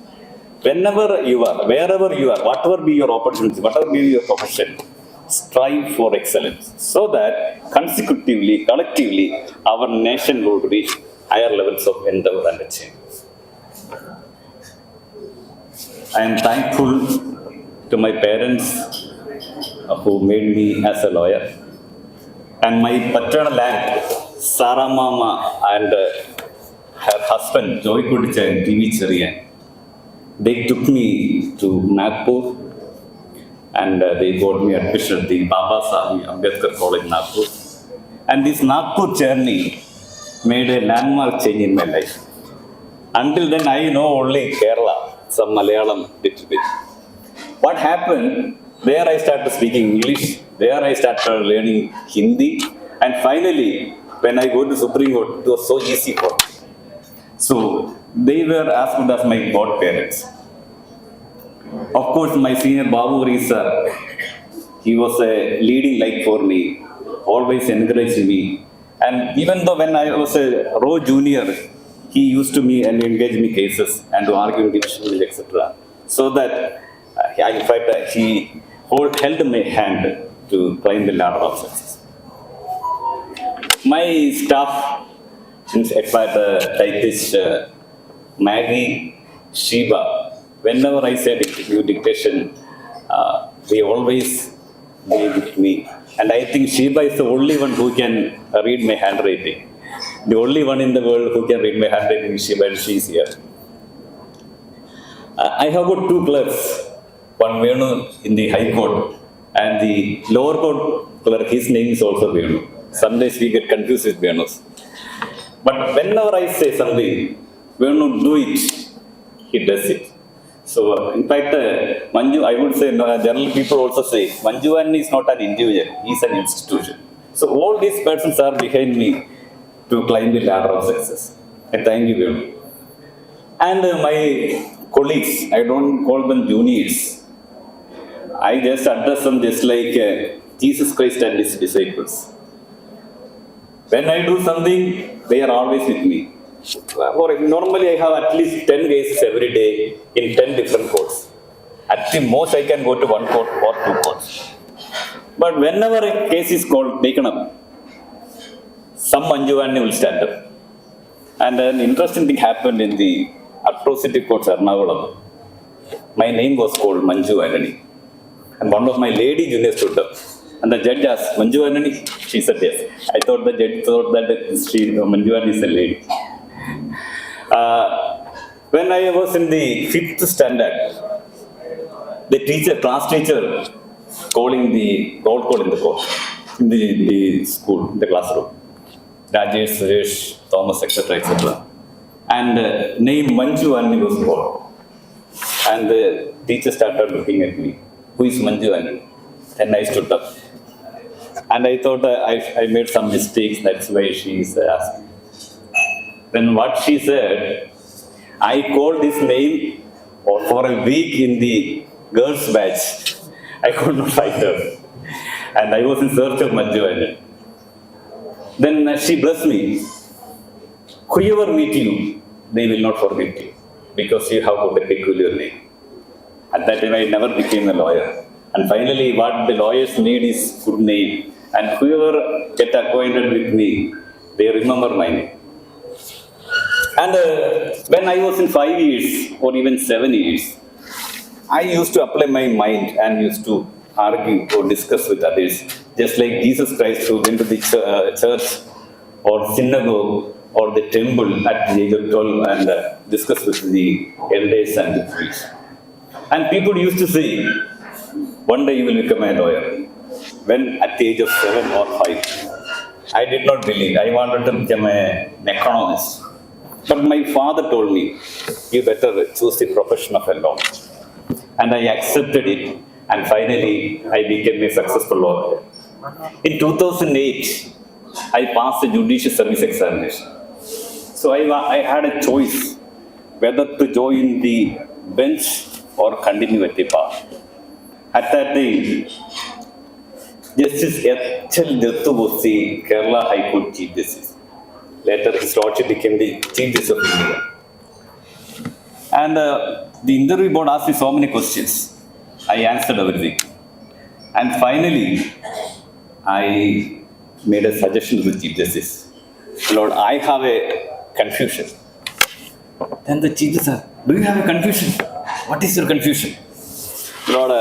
whenever you are, wherever you are, whatever be your opportunity, whatever be your profession, strive for excellence, so that consecutively, collectively, our nation will reach higher levels of endeavor and achievement. I am thankful to my parents who made me as a lawyer, and my paternal aunt, Sarah Mama, and her husband, Joy Kudicha and TV Cherian. They took me to Nagpur, and they got me admission at the Baba Sahib Ambedkar College, Nagpur. And this Nagpur journey made a landmark change in my life. Until then, I know only Kerala, some Malayalam, little bit. What happened? There I started speaking English. There I started learning Hindi. And finally, when I go to Supreme Court, it was so easy for me. So they were as good as my godparents. Of course, my senior Babu Risa, he was a leading light for me, always encouraged me. And even though when I was a raw junior, he used to me and engage me cases and to argue division, etc. So that in fact he held my hand to climb the ladder of success. My staff, in fact, typist Maggie, Shiva, whenever I said dictation, they always be with me. And I think Shiva is the only one who can read my handwriting. The only one in the world who can read my handwriting is Shiva, and she is here. I have got two clerks, one Venu in the High Court, and the lower court clerk, his name is also Venu. Sometimes we get confused with Venus. But whenever I say something, Venu do it, he does it. So, in fact, Manju, I would say, general people also say, Manjuvan is not an individual, he is an institution. So, all these persons are behind me to climb the ladder of success. I thank you, Venu. And my colleagues, I don't call them juniors. I just address them just like Jesus Christ and his disciples. When I do something, they are always with me. Normally, I have at least 10 cases every day in 10 different courts. At the most, I can go to one court or two courts. But whenever a case is taken up, some Manjuvani will stand up. And an interesting thing happened in the atrocity courts, Ernakulam. My name was called Manju Antony. And one of my lady juniors stood up. And the judge asked, Manju Antony? She said yes. I thought the judge thought that Manju Antony is a lady. When I was in the 5th standard, the class teacher calling the roll call in the court, in the school, in the classroom. Rajesh, Suresh, Thomas, etc., etc. And name Manju Antony was called. And the teacher started looking at me. Who is Manju Antony? Then I stood up. And I thought I made some mistakes, that's why she is asking. Then what she said, I called this name for a week in the girls' batch. I could not find her. And I was in search of Manju Antony. Then she blessed me. Whoever meet you, they will not forget you, because you have got a peculiar name. At that time, I never became a lawyer. And finally, what the lawyers need is good name. And whoever get acquainted with me, they remember my name. And when I was in 5 years or even 7 years, I used to apply my mind and used to argue or discuss with others just like Jesus Christ who went to the church or synagogue or the temple at the age of 12 and discussed with the elders and the priests. And people used to say, one day you will become a lawyer. When at the age of 7 or 5, I did not believe. I wanted to become an economist. But my father told me, you better choose the profession of a lawyer. And I accepted it. And finally, I became a successful lawyer. In 2008, I passed the judicial service examination. So I had a choice whether to join the bench or continue at the bar. At that time, Justice H.L. Dattu was the Kerala High Court Chief Justice. Later, his lordship became the Chief Justice of India. And the interview board asked me so many questions. I answered everything. And finally, I made a suggestion to the Chief Justice. Lord, I have a confusion. Then the Chief Justice said, do you have a confusion? What is your confusion? Lord,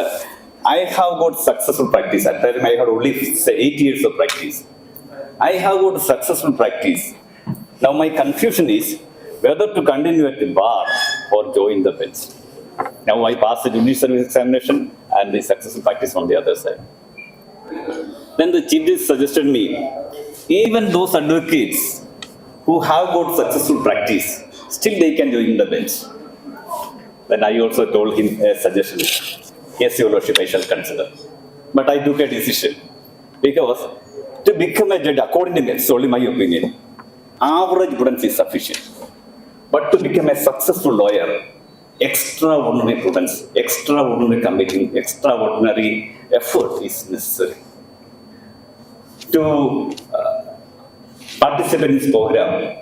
I have got successful practice. At that time, I had only 8 years of practice. I have got successful practice. Now my confusion is whether to continue at the bar or join the bench. Now I passed the judicial service examination and the successful practice on the other side. Then the Chief Justice suggested me, even those advocates who have got successful practice, still they can join the bench. Then I also told him a suggestion. Yes, Your Lordship, I shall consider. But I took a decision. Because to become a judge, according to me, it's only my opinion, average prudence is sufficient. But to become a successful lawyer, extraordinary prudence, extraordinary committing, extraordinary effort is necessary. To participate in this program,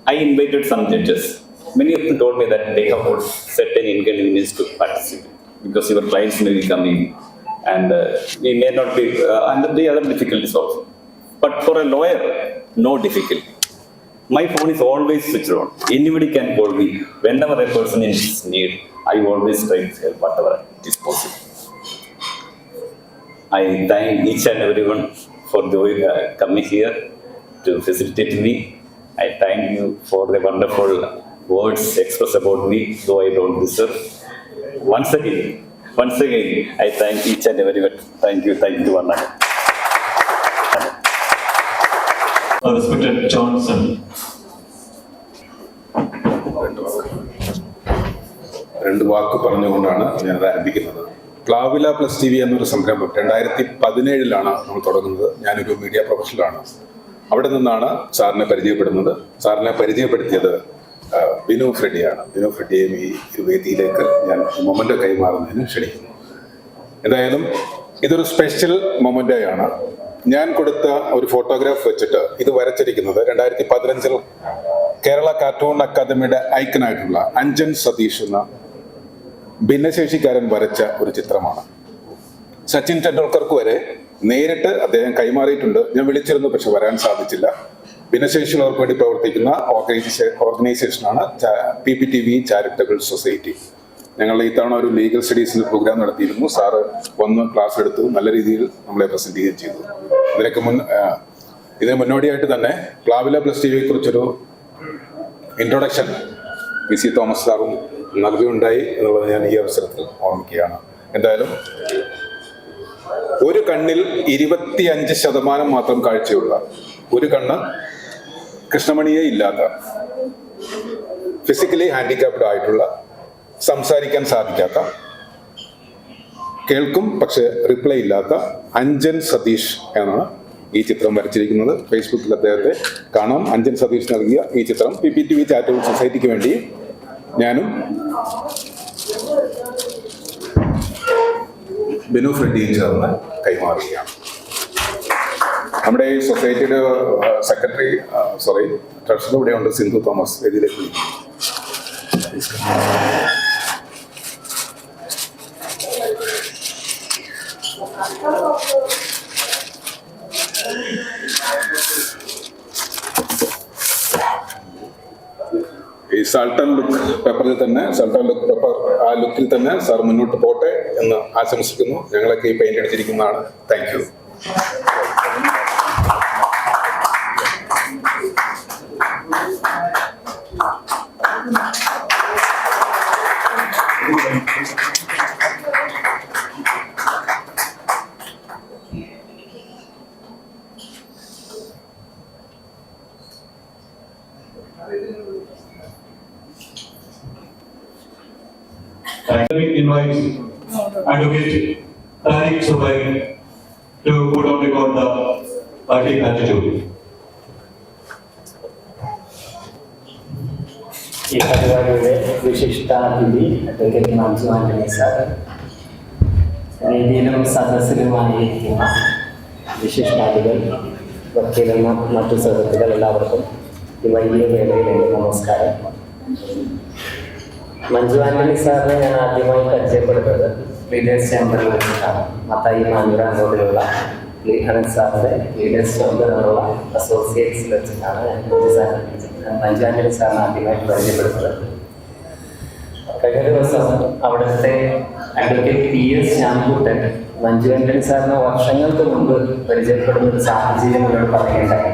I invited some judges. Many of them told me that they have got certain inconvenience to participate because your clients may be coming and we may not be under the other difficulties also. But for a lawyer, no difficulty. My phone is always switched on. Anybody can call me. Whenever a person is in need, I always try to help whatever is possible. I thank each and everyone for coming here to facilitate me. I thank you for the wonderful words expressed about me, though I don't deserve. Once again, I thank each and everyone. Thank you one another. Respected Johnson. രണ്ട് വാക്ക് പറഞ്ഞുകൊണ്ടാണ് ഞാനത് ആരംഭിക്കുന്നത്. പ്ലാവില plus TV എന്നൊരു സംരംഭം 2017 നമ്മൾ തുടങ്ങുന്നത്. ഞാനൊരു media പ്രൊഫഷണലാണ്. അവിടെ നിന്നാണ് സാറിനെ പരിചയപ്പെടുന്നത്. സാറിനെ പരിചയപ്പെടുത്തിയത് ബിനു ഫ്രെഡിയാണ്. ബിനു ഫ്രെഡിയെയും ഈ വേദിയിലേക്ക് ഞാൻ മൊമെൻ്റ് കൈമാറുന്നതിന് ക്ഷണിക്കുന്നു. എന്തായാലും ഇതൊരു സ്പെഷ്യൽ മൊമെൻ്റാണ്. ഞാൻ കൊടുത്ത ഒരു ഫോട്ടോഗ്രാഫ് വെച്ചിട്ട് ഇത് വരച്ചിരിക്കുന്നത് 2015 കേരള കാർട്ടൂൺ അക്കാദമിയുടെ ഐക്കനായിട്ടുള്ള അഞ്ജൻ സതീഷ് എന്ന ഭിന്നശേഷിക്കാരൻ വരച്ച ഒരു ചിത്രമാണ്. സച്ചിൻ ടെണ്ടുൽക്കർക്ക് വരെ നേരിട്ട് അദ്ദേഹം കൈമാറിയിട്ടുണ്ട്. ഞാൻ വിളിച്ചിരുന്നു, പക്ഷെ വരാൻ സാധിച്ചില്ല. ഭിന്നശേഷിയുള്ളവർക്ക് വേണ്ടി പ്രവർത്തിക്കുന്ന ഓർഗനൈസേഷനാണ് PPTV ചാരിറ്റബിൾ സൊസൈറ്റി. ഞങ്ങൾ ഇത്തവണ ഒരു ലീഗൽ സ്റ്റഡീസിൽ പ്രോഗ്രാം നടത്തിയിരുന്നു. സാറ് വന്ന് ക്ലാസ് എടുത്തു, നല്ല രീതിയിൽ നമ്മളെ പ്രസന്റ് ചെയ്യുകയും ചെയ്തു. ഇതിന് മുന്നോടിയായിട്ട് തന്നെ പ്ലാവില പ്ലസ് TVയെ കുറിച്ചൊരു ഇൻട്രൊഡക്ഷൻ PC തോമസ് സാറും നൽകുകയുണ്ടായി എന്നുള്ളത് ഞാൻ ഈ അവസരത്തിൽ ഓർമ്മിക്കുകയാണ്. എന്തായാലും ഒരു കണ്ണിൽ 25% മാത്രം കാഴ്ചയുള്ള, ഒരു കണ്ണ് കൃഷ്ണമണിയെ ഇല്ലാത്ത, ഫിസിക്കലി ഹാൻഡിക്യാപ്ഡ് ആയിട്ടുള്ള, സംസാരിക്കാൻ സാധിക്കാത്ത, കേൾക്കും പക്ഷെ റിപ്ലൈ ഇല്ലാത്ത അഞ്ജൻ സതീഷ് എന്നാണ് ഈ ചിത്രം വരച്ചിരിക്കുന്നത്. ഫേസ്ബുക്കിൽ അദ്ദേഹത്തെ കാണാം. അഞ്ജൻ സതീഷ് നൽകിയ ഈ ചിത്രം PPTV ചാരിറ്റബിൾ സൊസൈറ്റിക്ക് വേണ്ടി ഞാനും ബിനു ഫ്രെഡിയും ചേർന്ന് കൈമാറുകയാണ്. നമ്മുടെ ഈ സൊസൈറ്റിയുടെ ട്രഷറർ ഇവിടെ ഉണ്ട്, സിന്ധു തോമസ്. വേദിയിലേക്ക് ഈ സാൾട്ടൻ ലുക്ക് പേപ്പറിൽ തന്നെ, ആ ലുക്കിൽ തന്നെ സാർ മുന്നോട്ട് പോട്ടെ എന്ന് ആശംസിക്കുന്നു. ഞങ്ങളൊക്കെ ഈ പെയിന്റ് അടിച്ചിരിക്കുന്നതാണ്. Thank you. Let me invite Advocate Tariq Zubair to put on record the party gratitude. ഈ പരിപാടിയുടെ വിശിഷ്ടാതിഥി അഡ്വക്കേറ്റ് മഞ്ജു ആന്റണി സാർ, വേദിയിലും സദസ്സിലുമായിരിക്കുന്ന വിശിഷ്ടാതിഥികൾ, വക്കീലെന്ന മറ്റു സുഹൃത്തുക്കൾ എല്ലാവർക്കും ഈ വലിയ വേളയിൽ എൻ്റെ നമസ്കാരം. മഞ്ജു ആന്റണി സാറിനെ ഞാൻ ആദ്യമായി പരിചയപ്പെടുന്നത് ലീഡേഴ്സ് ചേംബറിൽ വെച്ചിട്ടാണ്. മത്തായി മാനൂർ അങ്ങോട്ടുള്ള അനന്ത് സാറിന്റെ ലീഡേഴ്സ് ചേംബർ എന്നുള്ള അസോസിയേറ്റ്സിൽ വെച്ചിട്ടാണ് മഞ്ജു ആന്റണി സാറിനെ ആദ്യമായിട്ട് പരിചയപ്പെടുന്നത്. കഴിഞ്ഞ ദിവസം അവിടുത്തെ അഡ്വക്കേറ്റ് PS ശ്യാംകുട്ടൻ മഞ്ജു ആന്റണി സാറിനെ വർഷങ്ങൾക്ക് മുമ്പ് പരിചയപ്പെടുന്ന ഒരു സാഹചര്യം എന്നോട് പറയുകയുണ്ടായി.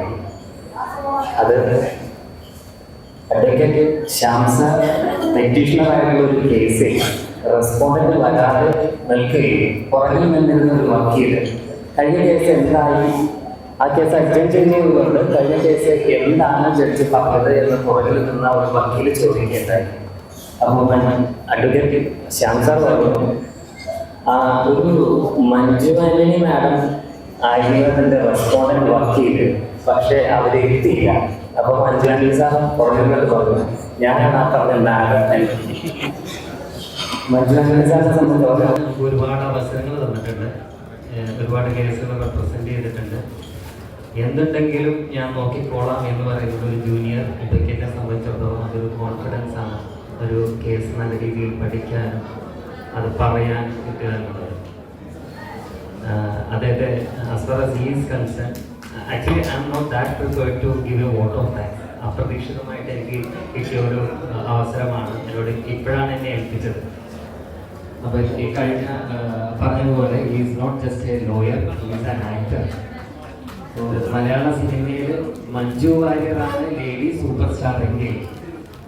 അത് അഡ്വക്കേറ്റ് ശ്യാം സാർ പെറ്റീഷണറായിട്ടുള്ള ഒരു കേസിൽ റെസ്പോണ്ടന്റ് വരാതെ നിൽക്കുകയും പുറകിൽ നിന്നിരുന്ന ഒരു വക്കീൽ കഴിഞ്ഞ കേസ് എന്തായി, ആ കേസ് അറ്റൻഡ് ചെയ്യുന്നതുകൊണ്ട് കഴിഞ്ഞ കേസ് എന്താണ് ജഡ്ജി പറഞ്ഞത് എന്ന് പുറകിൽ നിന്ന് ഒരു വക്കീൽ ചോദിക്കുകയുണ്ടായി. അപ്പോൾ അഡ്വക്കേറ്റ് ശ്യാം സാർ പറഞ്ഞു, ഒരു മഞ്ജു ആന്റണി മാഡം ആയിരുന്നതിൻ്റെ റെസ്പോണ്ടന്റ് വക്കീൽ, പക്ഷെ അവരെത്തിയില്ല. അപ്പോൾ മഞ്ജു ആന്റണി സാർ പുറകിൽ പറഞ്ഞു, ഞാനാണ് ആ പറഞ്ഞ മാഡം. മഞ്ജു ആന്റണി സാറിനെ സംബന്ധിച്ച് ഒരുപാട് അവസരങ്ങൾ തന്നിട്ടുണ്ട്, ഒരുപാട് കേസുകൾ റെപ്രസെന്റ് ചെയ്തിട്ടുണ്ട്. എന്തുണ്ടെങ്കിലും ഞാൻ നോക്കിക്കോളാം എന്ന് പറയുന്നത് ഒരു ജൂനിയർ അഡ്വക്കേറ്റിനെ സംബന്ധിച്ചിടത്തോളം അതൊരു കോൺഫിഡൻസ് ആണ്. ഒരു കേസ് നല്ല രീതിയിൽ പഠിക്കാനും അത് പറയാൻ കിട്ടുക എന്നുള്ളത്. അദ്ദേഹത്തെ as far as he is concerned, actually I am not that prepared to give a vote of thanks. അപ്രതീക്ഷിതമായിട്ട് എനിക്ക് കിട്ടിയ ഒരു അവസരമാണ്, എന്നോട് ഇപ്പോഴാണ് എന്നെ ഏൽപ്പിച്ചത്. അപ്പോൾ ഈ കഴിഞ്ഞ പറഞ്ഞതുപോലെ he is not just a lawyer, he is an actor. മലയാള സിനിമയിൽ മഞ്ജു വാര്യറാണ് ലേഡി സൂപ്പർ സ്റ്റാർ എങ്കിൽ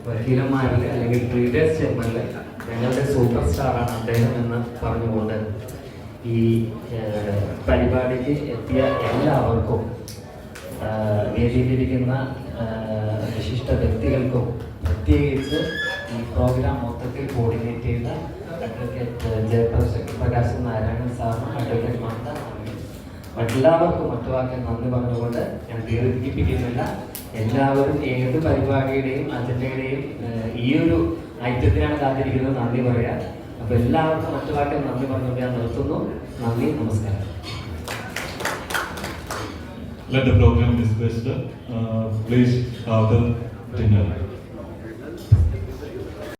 വക്കീലന്മാരിൽ അല്ലെങ്കിൽ ലീഡേഴ്സ് ചേംബറിൽ ഞങ്ങളുടെ സൂപ്പർ സ്റ്റാറാണ് അദ്ദേഹം എന്ന് പറഞ്ഞുകൊണ്ട് ഈ പരിപാടിക്ക് എത്തിയ എല്ലാവർക്കും, വേദിയിലിരിക്കുന്ന വിശിഷ്ട വ്യക്തികൾക്കും, പ്രത്യേകിച്ച് ഈ പ്രോഗ്രാം മൊത്തത്തിൽ കോർഡിനേറ്റ് ചെയ്ത അഡ്വക്കേറ്റ് ജയപ്രകാശ് നാരായണൻ സാറിനും അഡ്വക്കേറ്റ് മമത എല്ലാവർക്കും ഒറ്റവാക്കിൽ നന്ദി പറഞ്ഞുകൊണ്ട് ഞാൻ ദീർഘിപ്പിക്കുന്നില്ല. എല്ലാവരും ഏത് പരിപാടിയുടെയും അജണ്ടയുടെയും ഈ ഒരു ഐറ്റത്തിനാണ് കാത്തിരിക്കുന്നത് നന്ദി പറയാൻ. അപ്പോൾ എല്ലാവർക്കും ഒറ്റവാക്കിൽ നന്ദി പറഞ്ഞുകൊണ്ട് ഞാൻ നിർത്തുന്നു. നന്ദി, നമസ്കാരം. Let the program disperse. Please have the dinner.